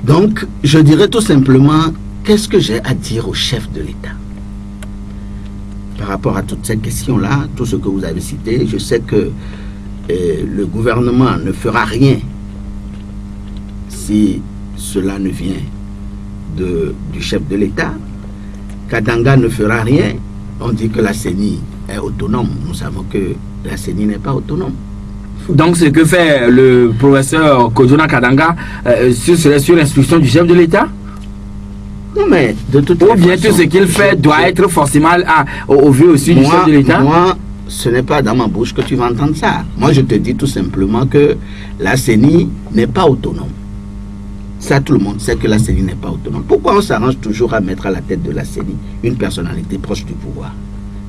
Donc, je dirais tout simplement, qu'est-ce que j'ai à dire au chef de l'État? Par rapport à toutes ces questions-là, tout ce que vous avez cité, je sais que le gouvernement ne fera rien si cela ne vient du chef de l'État. Kadanga ne fera rien. On dit que la CENI est autonome. Nous savons que la CENI n'est pas autonome. Donc, ce que fait le professeur Kojouna Kadanga, serait sur l'instruction du chef de l'État? Non, mais de toute façon... Ou bien tout ce qu'il fait doit être forcément au vu aussi du chef de l'État? Moi, ce n'est pas dans ma bouche que tu vas entendre ça. Moi, je te dis tout simplement que la CENI n'est pas autonome. Ça, tout le monde sait que la CENI n'est pas autonome. Pourquoi on s'arrange toujours à mettre à la tête de la CENI une personnalité proche du pouvoir?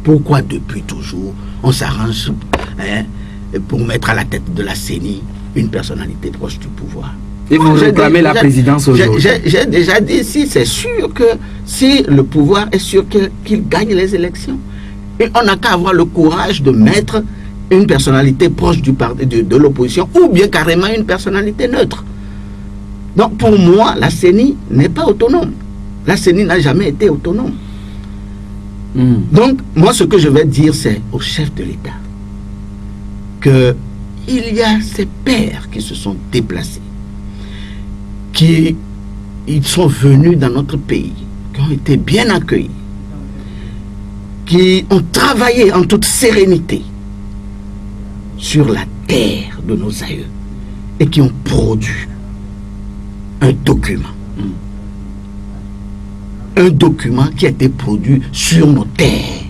Pourquoi depuis toujours on s'arrange pour mettre à la tête de la CENI une personnalité proche du pouvoir? Et vous réclamez la présidence aujourd'hui? J'ai déjà dit, si c'est sûr que si le pouvoir est sûr qu'il gagne les élections, et on n'a qu'à avoir le courage de mettre une personnalité proche de l'opposition ou bien carrément une personnalité neutre. Donc pour moi, la CENI n'est pas autonome. La CENI n'a jamais été autonome. Donc moi, ce que je vais dire, c'est au chef de l'État qu'il y a ces pères qui se sont déplacés, ils sont venus dans notre pays, qui ont été bien accueillis, qui ont travaillé en toute sérénité sur la terre de nos aïeux et qui ont produit un document. Un document qui a été produit sur nos terres.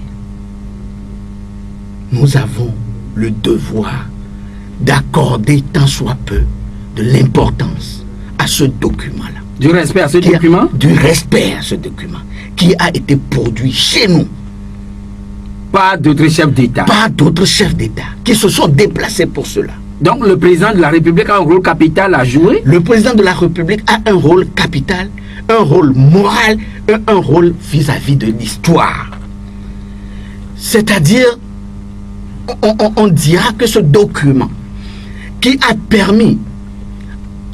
Nous avons le devoir d'accorder tant soit peu de l'importance à ce document-là. Du respect à ce document? Du respect à ce document qui a été produit chez nous. Pas d'autres chefs d'État. Pas d'autres chefs d'État qui se sont déplacés pour cela. Donc le président de la République a un rôle capital à jouer? Le président de la République a un rôle capital, un rôle moral, un rôle vis-à-vis de l'histoire. C'est-à-dire, on dira que ce document qui a permis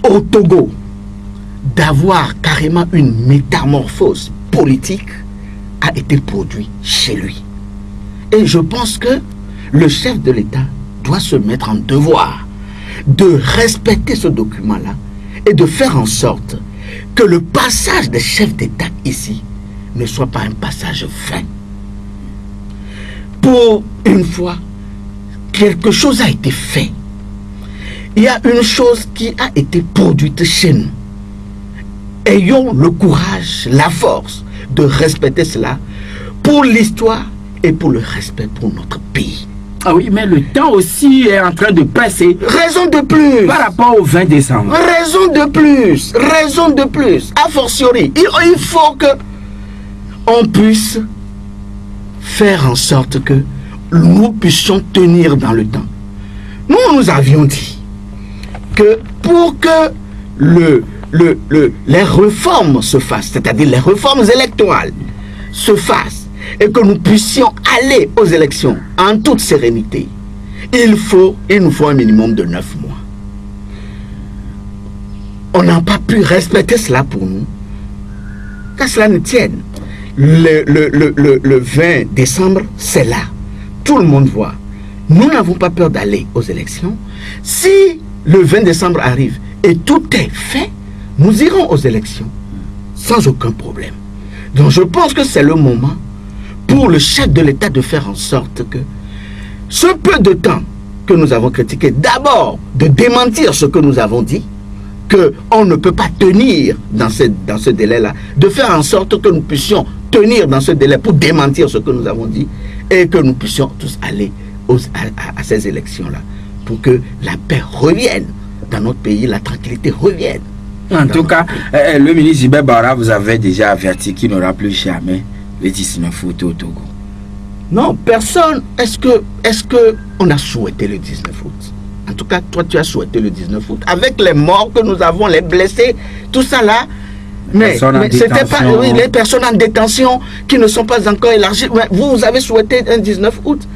au Togo d'avoir carrément une métamorphose politique a été produit chez lui. Et je pense que le chef de l'État doit se mettre en devoir de respecter ce document-là et de faire en sorte que le passage des chefs d'État ici ne soit pas un passage vain. Pour une fois, quelque chose a été fait. Il y a une chose qui a été produite chez nous. Ayons le courage, la force de respecter cela pour l'histoire et pour le respect pour notre pays. Ah oui, mais le temps aussi est en train de passer. Raison de plus. Par rapport au 20 décembre. Raison de plus. Raison de plus. A fortiori, il faut que on puisse faire en sorte que nous puissions tenir dans le temps. Nous avions dit que pour que les réformes se fassent, c'est-à-dire les réformes électorales se fassent, et que nous puissions aller aux élections en toute sérénité, il nous faut un minimum de 9 mois. On n'a pas pu respecter cela pour nous, qu'à cela ne tienne. Le 20 décembre, c'est là. Tout le monde voit. Nous n'avons pas peur d'aller aux élections. Si le 20 décembre arrive et tout est fait, nous irons aux élections sans aucun problème. Donc je pense que c'est le moment pour le chef de l'État de faire en sorte que ce peu de temps que nous avons critiqué, d'abord de démentir ce que nous avons dit, qu'on ne peut pas tenir dans ce délai-là, de faire en sorte que nous puissions tenir dans ce délai pour démentir ce que nous avons dit et que nous puissions tous aller à ces élections-là pour que la paix revienne dans notre pays, la tranquillité revienne. En tout cas, le ministre Gilbert Barra vous avait déjà averti qu'il n'aura plus jamais le 19 août au Togo. Non, personne. Est-ce que on a souhaité le 19 août? En tout cas, toi, tu as souhaité le 19 août. Avec les morts que nous avons, les blessés, tout ça là. Mais c'était pas les personnes en détention qui ne sont pas encore élargies. Vous avez souhaité un 19 août?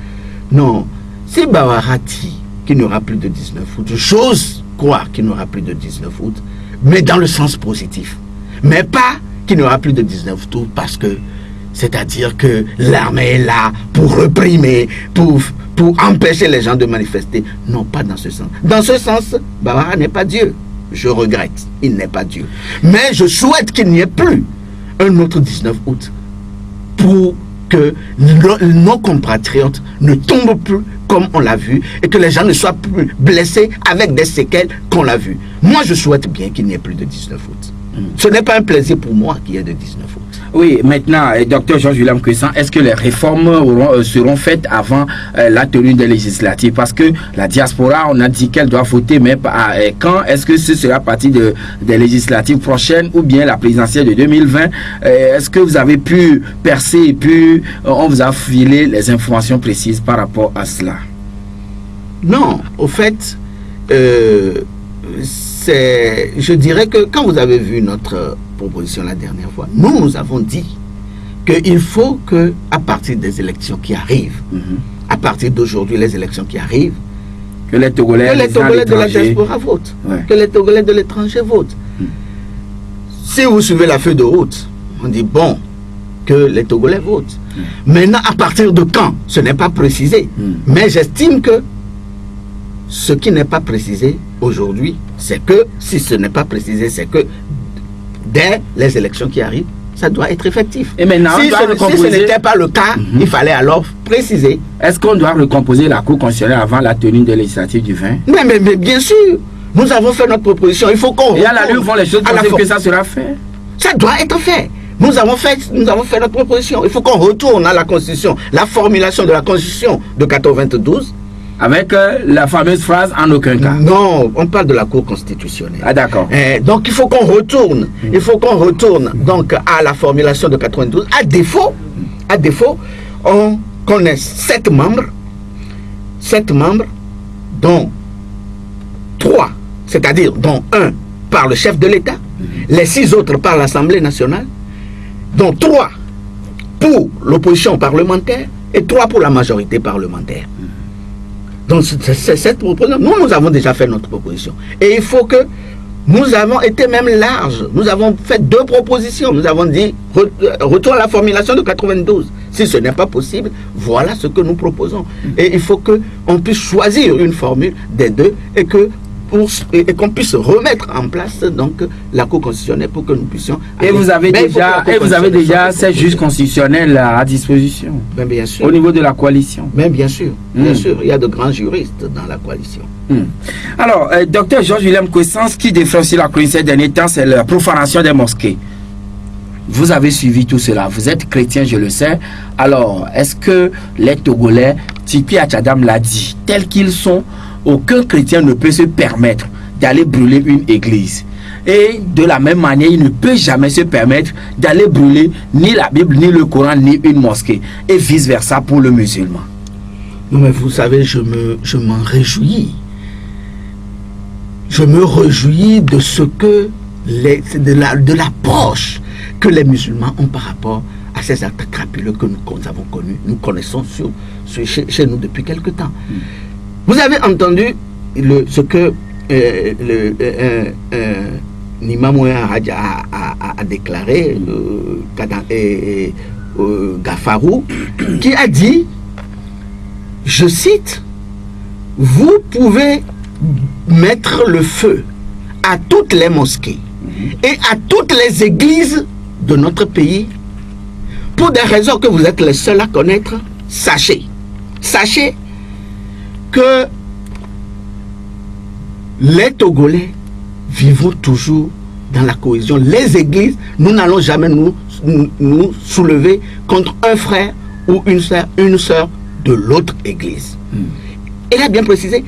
Non. Si Bawara dit qu'il n'y aura plus de 19 août, j'ose croire qu'il n'y aura plus de 19 août, mais dans le sens positif. Mais pas qu'il n'y aura plus de 19 août parce que, c'est-à-dire que l'armée est là pour réprimer, pour empêcher les gens de manifester. Non, pas dans ce sens. Dans ce sens, Bawara n'est pas Dieu. Je regrette, il n'est pas Dieu. Mais je souhaite qu'il n'y ait plus un autre 19 août pour que nos compatriotes ne tombent plus comme on l'a vu et que les gens ne soient plus blessés avec des séquelles qu'on l'a vu. Moi, je souhaite bien qu'il n'y ait plus de 19 août. Ce n'est pas un plaisir pour moi qu'il y ait de 19 août. Oui, maintenant, Dr Georges-William Cressan, est-ce que les réformes seront faites avant la tenue des législatives? Parce que la diaspora, on a dit qu'elle doit voter, mais quand est-ce que ce sera à partir des législatives prochaines ou bien la présidentielle de 2020? Est-ce que vous avez pu percer et puis on vous a filé les informations précises par rapport à cela? Non, au fait, je dirais que quand vous avez vu notre proposition la dernière fois, nous avons dit qu'il faut que, à partir des élections qui arrivent, à partir d'aujourd'hui, les élections qui arrivent, que les Togolais de la diaspora votent, que les Togolais de l'étranger votent. Si vous suivez la feuille de route, on dit bon, que les Togolais votent. Maintenant, à partir de quand? Ce n'est pas précisé. Mais j'estime que ce qui n'est pas précisé aujourd'hui, c'est que, si ce n'est pas précisé, c'est que dès les élections qui arrivent, ça doit être effectif. Et maintenant, si ce n'était pas le cas, il fallait alors préciser. Est-ce qu'on doit recomposer la Cour constitutionnelle avant la tenue de législative du 20? Mais bien sûr, nous avons fait notre proposition. Il faut qu'on... Et à la lutte, vont les choses penser que ça sera fait. Ça doit être fait. Nous avons fait notre proposition. Il faut qu'on retourne à la Constitution, la formulation de la Constitution de 92. Avec la fameuse phrase « en aucun cas ». Non, on parle de la Cour constitutionnelle. Ah d'accord. Donc il faut qu'on retourne. Il faut qu'on retourne donc à la formulation de 92. À défaut, qu'on ait 7 membres, dont 3, c'est-à-dire dont 1 par le chef de l'État, les 6 autres par l'Assemblée nationale, dont 3 pour l'opposition parlementaire et 3 pour la majorité parlementaire. Donc c'est cette proposition. Nous avons déjà fait notre proposition. Et il faut que nous avons été même larges. Nous avons fait 2 propositions. Nous avons dit retour à la formulation de 92. Si ce n'est pas possible, voilà ce que nous proposons. Et il faut qu'on puisse choisir une formule des 2 et qu'on puisse remettre en place donc la Cour constitutionnelle pour que nous puissions... Et vous avez déjà ces juges constitutionnels à disposition. Bien sûr. Au niveau de la coalition. Bien sûr, bien sûr. Il y a de grands juristes dans la coalition. Alors, docteur Georges-William Kwesans, qui défend aussi la chronique ces derniers temps, c'est la profanation des mosquées. Vous avez suivi tout cela. Vous êtes chrétien, je le sais. Alors, est-ce que les Togolais, Tipi Achadam l'a dit, tels qu'ils sont, aucun chrétien ne peut se permettre d'aller brûler une église. Et de la même manière, il ne peut jamais se permettre d'aller brûler ni la Bible, ni le Coran, ni une mosquée. Et vice-versa pour le musulman. Non mais vous savez, je m'en réjouis. Je me réjouis de ce que de l'approche que les musulmans ont par rapport à ces actes crapuleux que nous avons connus, nous connaissons chez nous depuis quelque temps. Vous avez entendu ce que Nima Mouya a déclaré, Gafarou, qui a dit, je cite, « Vous pouvez mettre le feu à toutes les mosquées et à toutes les églises de notre pays pour des raisons que vous êtes les seuls à connaître. Sachez que les Togolais vivons toujours dans la cohésion. Les églises, nous n'allons jamais nous soulever contre un frère ou une sœur de l'autre église. Il a bien précisé,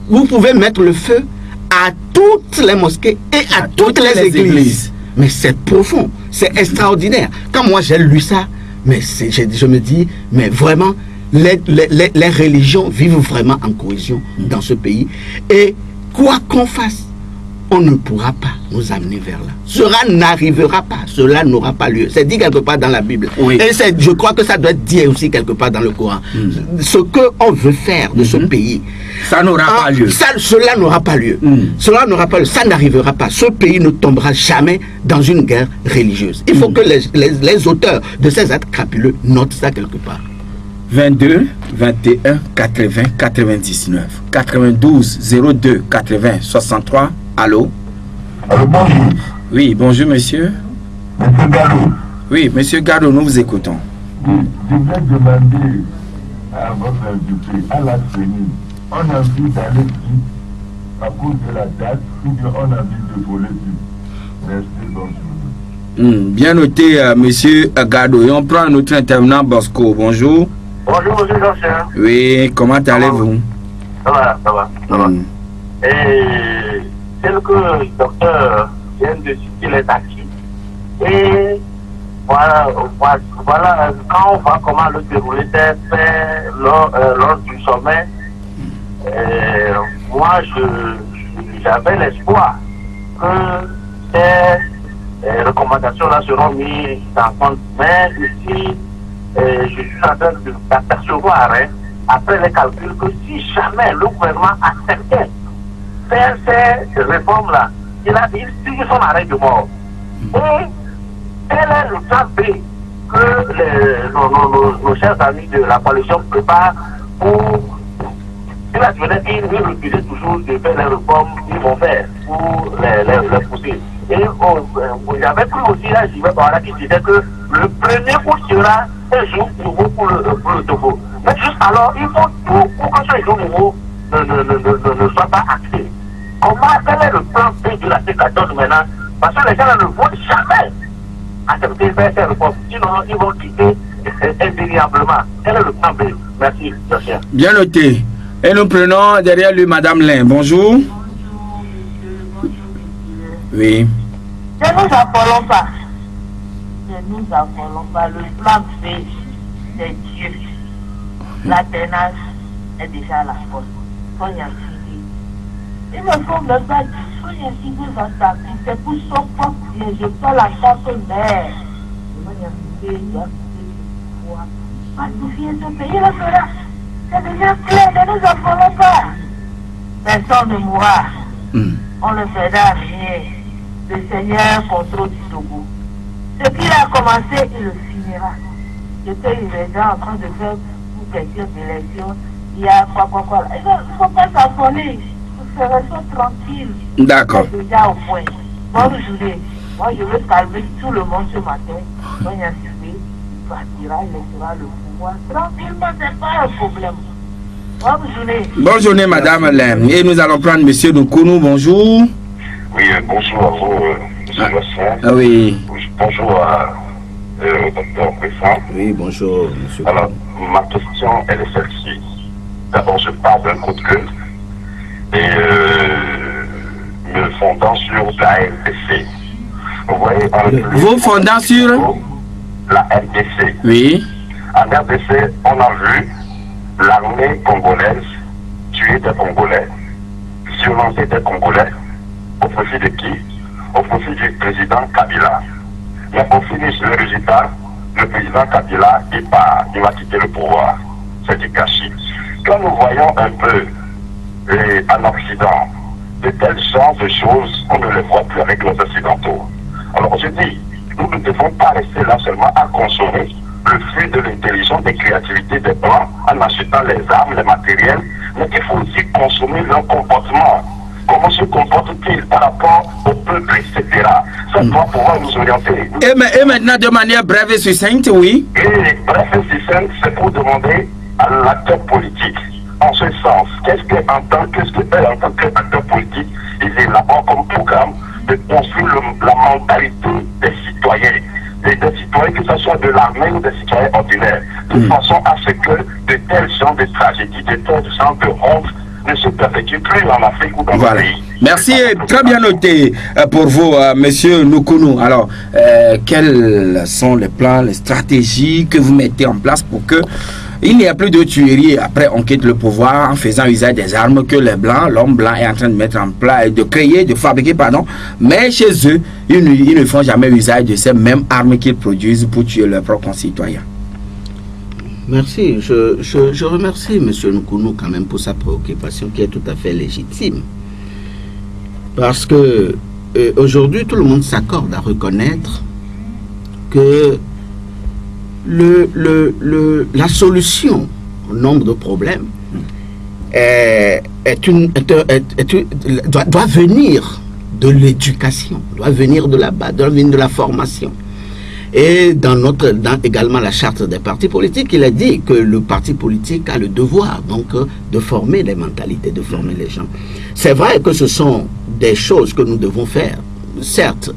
vous pouvez mettre le feu à toutes les mosquées et à toutes les églises. Mais c'est profond, c'est extraordinaire. Quand moi j'ai lu ça, mais je me dis, mais vraiment, les religions vivent vraiment en cohésion dans ce pays. Et quoi qu'on fasse, on ne pourra pas nous amener vers là. Cela n'arrivera pas, cela n'aura pas lieu. C'est dit quelque part dans la Bible. Oui. Et je crois que ça doit être dit aussi quelque part dans le Coran. Ce qu'on veut faire de ce pays, ça n'aura pas lieu. Cela n'aura pas lieu. Cela n'aura pas lieu. Ça n'arrivera pas. Ce pays ne tombera jamais dans une guerre religieuse. Il faut que les auteurs de ces actes crapuleux notent ça quelque part. 22 21 80 99 92 02 80 63. Allô? Allô, bonjour. Oui, bonjour monsieur. Monsieur Gallo. Oui, monsieur Gallo, nous vous écoutons. Oui, je voulais demander à votre invité, à la CENI, on a envie d'aller vite à cause de la date ou bien on a envie de voler vite? Merci, bonjour. Bien noté, monsieur Gallo. Et on prend notre intervenant Bosco. Bonjour. Bonjour, monsieur Jean-Pierre. Oui, comment allez-vous? Ça va. Et tel que le docteur vient de citer les acquis. Et voilà, quand on voit comment le déroulé s'est fait lors du sommet, moi j'avais l'espoir que ces recommandations-là seront mises en compte. Mais ici, je suis en train d'apercevoir, après les calculs, que si jamais le gouvernement acceptait faire ces réformes-là, il signe son arrêt de mort. Et quel est le plan B que nos chers amis de la coalition préparent pour... Si la jeunesse, ils refusent toujours de faire les réformes qu'ils vont faire pour les pousser. Et j'avais pris aussi un Jimé Bawala qui disait que le 1er août sera un jour nouveau pour le Togo. Mais jusqu'alors, il faut tout pour que ce jour nouveau ne soit pas acté. Quel est le plan B de la C14 maintenant? Parce que les gens ne vont jamais accepter de faire ces réformes. Sinon, ils vont quitter indéniablement. Quel est le plan B? Merci, Josia. Bien noté. Et nous prenons derrière lui Madame Lin. Bonjour. Oui. Ne nous affolons pas. Ne nous affolons pas. Le plan B, c'est Dieu. La tenace est déjà à la force. Soyez assis. Il ne faut même pas dire, soyez assis dans sa vie. C'est pour son propre bien. Je peux la chance mère. Soyez assis, il y a pacifier ce pays le fera. C'est déjà clair, ne nous affolons pas. Personne ne mourra. On ne fera rien. Le Seigneur contrôle du Togo. Ce qu'il a commencé, il le finira. Ce qu'il est déjà en train de faire pour question d'élection, il y a quoi. Il ne faut pas s'affoler. Nous serons tranquilles. D'accord. C'est déjà au point. Bonne journée. Moi, je veux calmer tout le monde ce matin. Quand il y a suivi, il partira, il laissera le pouvoir. Tranquillement, ce n'est pas un problème. Bonne journée. Bonne journée, Madame Lem. Et nous allons prendre Monsieur Nukunu. Bonjour. Oui, bonjour à vous, monsieur Jocelyn. Ah oui. Bonjour au docteur Bressan. Oui, bonjour, monsieur. Alors, ma question, elle est celle-ci. D'abord, je parle d'un coup de gueule et me fondant sur la RDC. Vous voyez, Vous fondant sur la RDC. Oui. En RDC, on a vu l'armée congolaise tuer des Congolais, violenter des Congolais. Au profit de qui? Au profit du président Kabila. Mais pour finir sur le résultat, le président Kabila, il part, il va quitter le pouvoir. C'est du gâchis. Quand nous voyons un peu en Occident de tels genres de choses, on ne les voit plus avec nos Occidentaux. Alors je dis, nous ne devons pas rester là seulement à consommer le fruit de l'intelligence, des créativités des Blancs en achetant les armes, les matériels, mais il faut aussi consommer leur comportement. Comment se comporte-t-il par rapport au peuple, etc. Ça doit pouvoir nous orienter. Et maintenant, de manière brève et succincte, oui. Et bref et succincte, c'est pour demander à l'acteur politique, en ce sens, qu'est-ce qu'elle, en tant qu'acteur politique, il est là-bas comme programme de construire la mentalité des citoyens. Et des citoyens, que ce soit de l'armée ou des citoyens ordinaires, de façon à ce que de tels genres de tragédies, de tels genres de honte ne se perpétue plus en Afrique ou dans le pays. Merci, très bien noté pour vous, monsieur Nukunu. Alors, quels sont les plans, les stratégies que vous mettez en place pour que il n'y a plus de tuerie après on quitte le pouvoir en faisant usage des armes que les Blancs, l'homme blanc est en train de mettre en place, de créer, de fabriquer, pardon, mais chez eux, ils ne font jamais usage de ces mêmes armes qu'ils produisent pour tuer leurs propres concitoyens. Merci. Je remercie M. Nukunu quand même pour sa préoccupation qui est tout à fait légitime. Parce que aujourd'hui, tout le monde s'accorde à reconnaître que la solution au nombre de problèmes doit venir de l'éducation, doit venir de la base, doit venir de la formation. Et dans également la charte des partis politiques, il a dit que le parti politique a le devoir donc de former les mentalités, de former les gens. C'est vrai que ce sont des choses que nous devons faire, certes,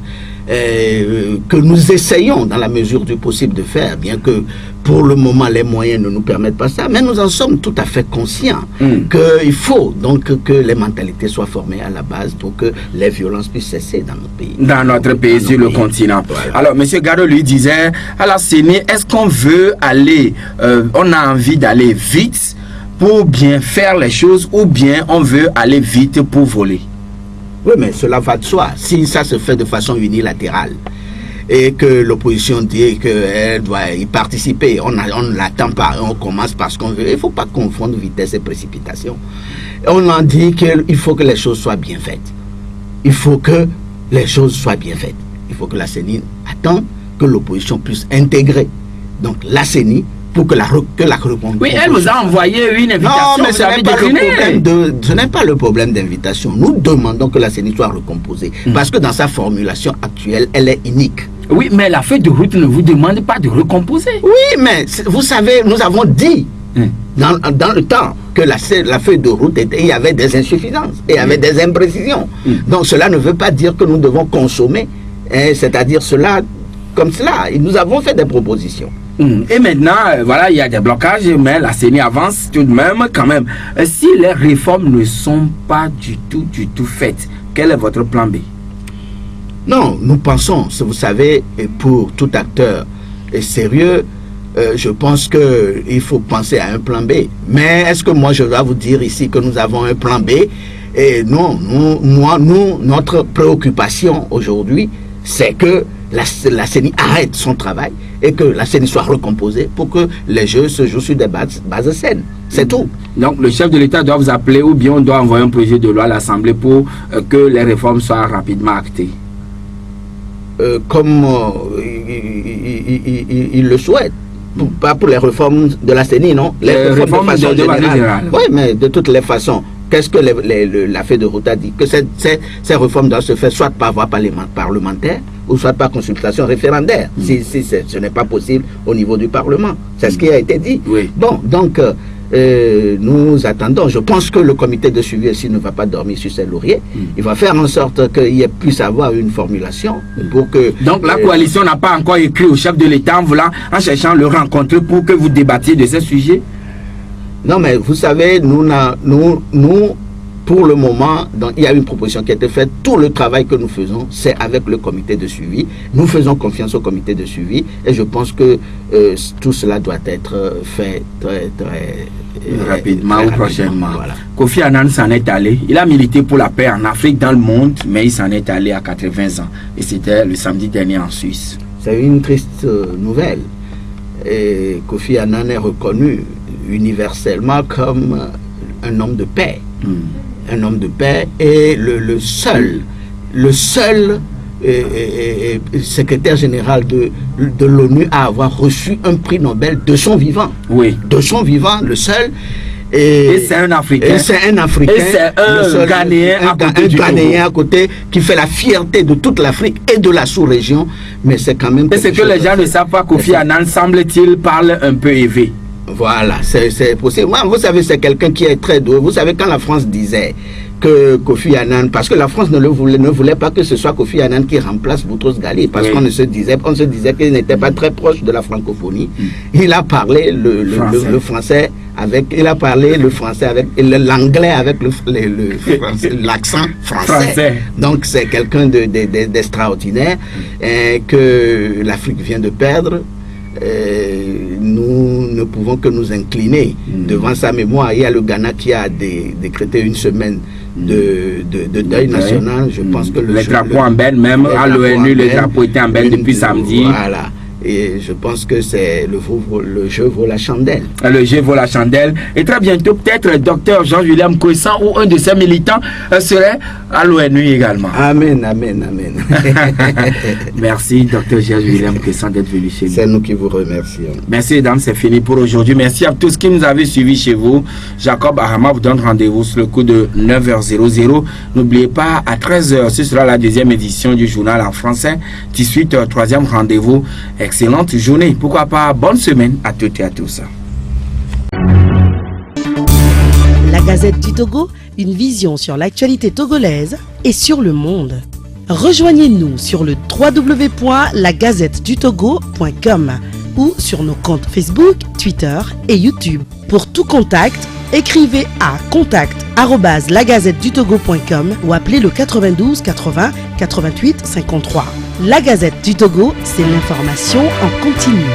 que nous essayons dans la mesure du possible de faire, bien que pour le moment les moyens ne nous permettent pas ça, mais nous en sommes tout à fait conscients qu'il faut donc que les mentalités soient formées à la base pour que les violences puissent cesser dans notre pays. Dans notre pays, sur le continent. Voilà. Alors, M. Gado lui disait, à la CENI, est-ce qu'on veut aller, on a envie d'aller vite pour bien faire les choses ou bien on veut aller vite pour voler? Oui, mais cela va de soi. Si ça se fait de façon unilatérale et que l'opposition dit qu'elle doit y participer, on ne l'attend pas, on commence parce qu'on veut. Il ne faut pas confondre vitesse et précipitation. On en dit qu'il faut que les choses soient bien faites. Il faut que les choses soient bien faites. Il faut que la CENI attende que l'opposition puisse intégrer donc la CENI pour que la recomposition... Oui, elle vous a envoyé une invitation. Non, mais ce n'est pas le problème d'invitation. Nous demandons que la CENI soit recomposée. Parce que dans sa formulation actuelle, elle est unique. Oui, mais la feuille de route ne vous demande pas de recomposer. Oui, mais vous savez, nous avons dit dans le temps que la feuille de route, il y avait des insuffisances, il y avait des imprécisions. Donc cela ne veut pas dire que nous devons consommer, c'est-à-dire cela comme cela. Et nous avons fait des propositions. Et maintenant, voilà, il y a des blocages, mais la CENI avance tout de même, quand même. Si les réformes ne sont pas du tout faites, quel est votre plan B? Non, nous pensons, vous savez, pour tout acteur sérieux, je pense qu'il faut penser à un plan B. Mais est-ce que moi je dois vous dire ici que nous avons un plan B? Et non, notre préoccupation aujourd'hui, c'est que la CENI arrête son travail et que la CENI soit recomposée pour que les jeux se jouent sur des bases saines. C'est tout. Donc le chef de l'État doit vous appeler ou bien on doit envoyer un projet de loi à l'Assemblée pour que les réformes soient rapidement actées. Comme il le souhaite. Pas pour les réformes de la CENI, non? Les réformes de façon générale. Oui, mais de toutes les façons, qu'est-ce que la feuille de route a dit? Que ces réformes doivent se faire soit par voie parlementaire ou soit par consultation référendaire, si ce n'est pas possible au niveau du Parlement. C'est ce qui a été dit. Oui. Bon, donc, nous attendons. Je pense que le comité de suivi ici ne va pas dormir sur ses lauriers. Il va faire en sorte qu'il puisse avoir une formulation pour que... Donc la coalition n'a pas encore écrit au chef de l'État en cherchant le rencontrer pour que vous débattiez de ces sujets? Non, mais vous savez, nous pour le moment, donc, il y a une proposition qui a été faite. Tout le travail que nous faisons, c'est avec le comité de suivi. Nous faisons confiance au comité de suivi et je pense que tout cela doit être fait très rapidement ou prochainement. Voilà. Kofi Annan s'en est allé. Il a milité pour la paix en Afrique, dans le monde, mais il s'en est allé à 80 ans. Et c'était le samedi dernier en Suisse. C'est une triste nouvelle. Et Kofi Annan est reconnu universellement comme un homme de paix. Un homme de paix et le seul secrétaire général de l'ONU à avoir reçu un prix Nobel de son vivant. Oui. De son vivant, le seul. Et c'est un Africain. Et c'est un Africain. Et c'est un Ghanéen à côté qui fait la fierté de toute l'Afrique et de la sous-région. Mais c'est quand même... Et c'est que les gens ne savent pas, Kofi Annan, semble-t-il, parle un peu élevé. Voilà, c'est possible. Moi, vous savez, c'est quelqu'un qui est très doué. Vous savez, quand la France disait que Kofi Annan, parce que la France ne voulait pas que ce soit Kofi Annan qui remplace Boutros Ghali, parce qu'on se disait qu'il n'était pas très proche de la francophonie. Il a parlé le français avec, il a parlé le français avec l'anglais avec l'accent français. Donc c'est quelqu'un d'extraordinaire que l'Afrique vient de perdre. Nous ne pouvons que nous incliner devant sa mémoire. Il y a le Ghana qui a décrété une semaine de deuil national. Je pense que les drapeaux en berne, même à l'ONU, les drapeaux étaient en berne depuis samedi. Voilà. Et je pense que c'est le jeu vaut la chandelle. Le jeu vaut la chandelle. Et très bientôt, peut-être, Dr Jean-William Cossan ou un de ses militants serait à l'ONU également. Amen, amen, amen. Merci, Dr Jean-William Cossan, d'être venu chez nous. C'est nous qui vous remercions. Merci, mesdames, c'est fini pour aujourd'hui. Merci à tous qui nous avez suivis chez vous. Jacob Ahama vous donne rendez-vous sur le coup de 9h00. N'oubliez pas, à 13h, ce sera la deuxième édition du journal en français. 18h, troisième rendez-vous. Excellente journée. Pourquoi pas, bonne semaine à toutes et à tous. La Gazette du Togo, une vision sur l'actualité togolaise et sur le monde. Rejoignez-nous sur le www.lagazettedutogo.com ou sur nos comptes Facebook, Twitter et YouTube. Pour tout contact, écrivez à contact@lagazettedutogo.com ou appelez le 92 80 88 53. La Gazette du Togo, c'est l'information en continu.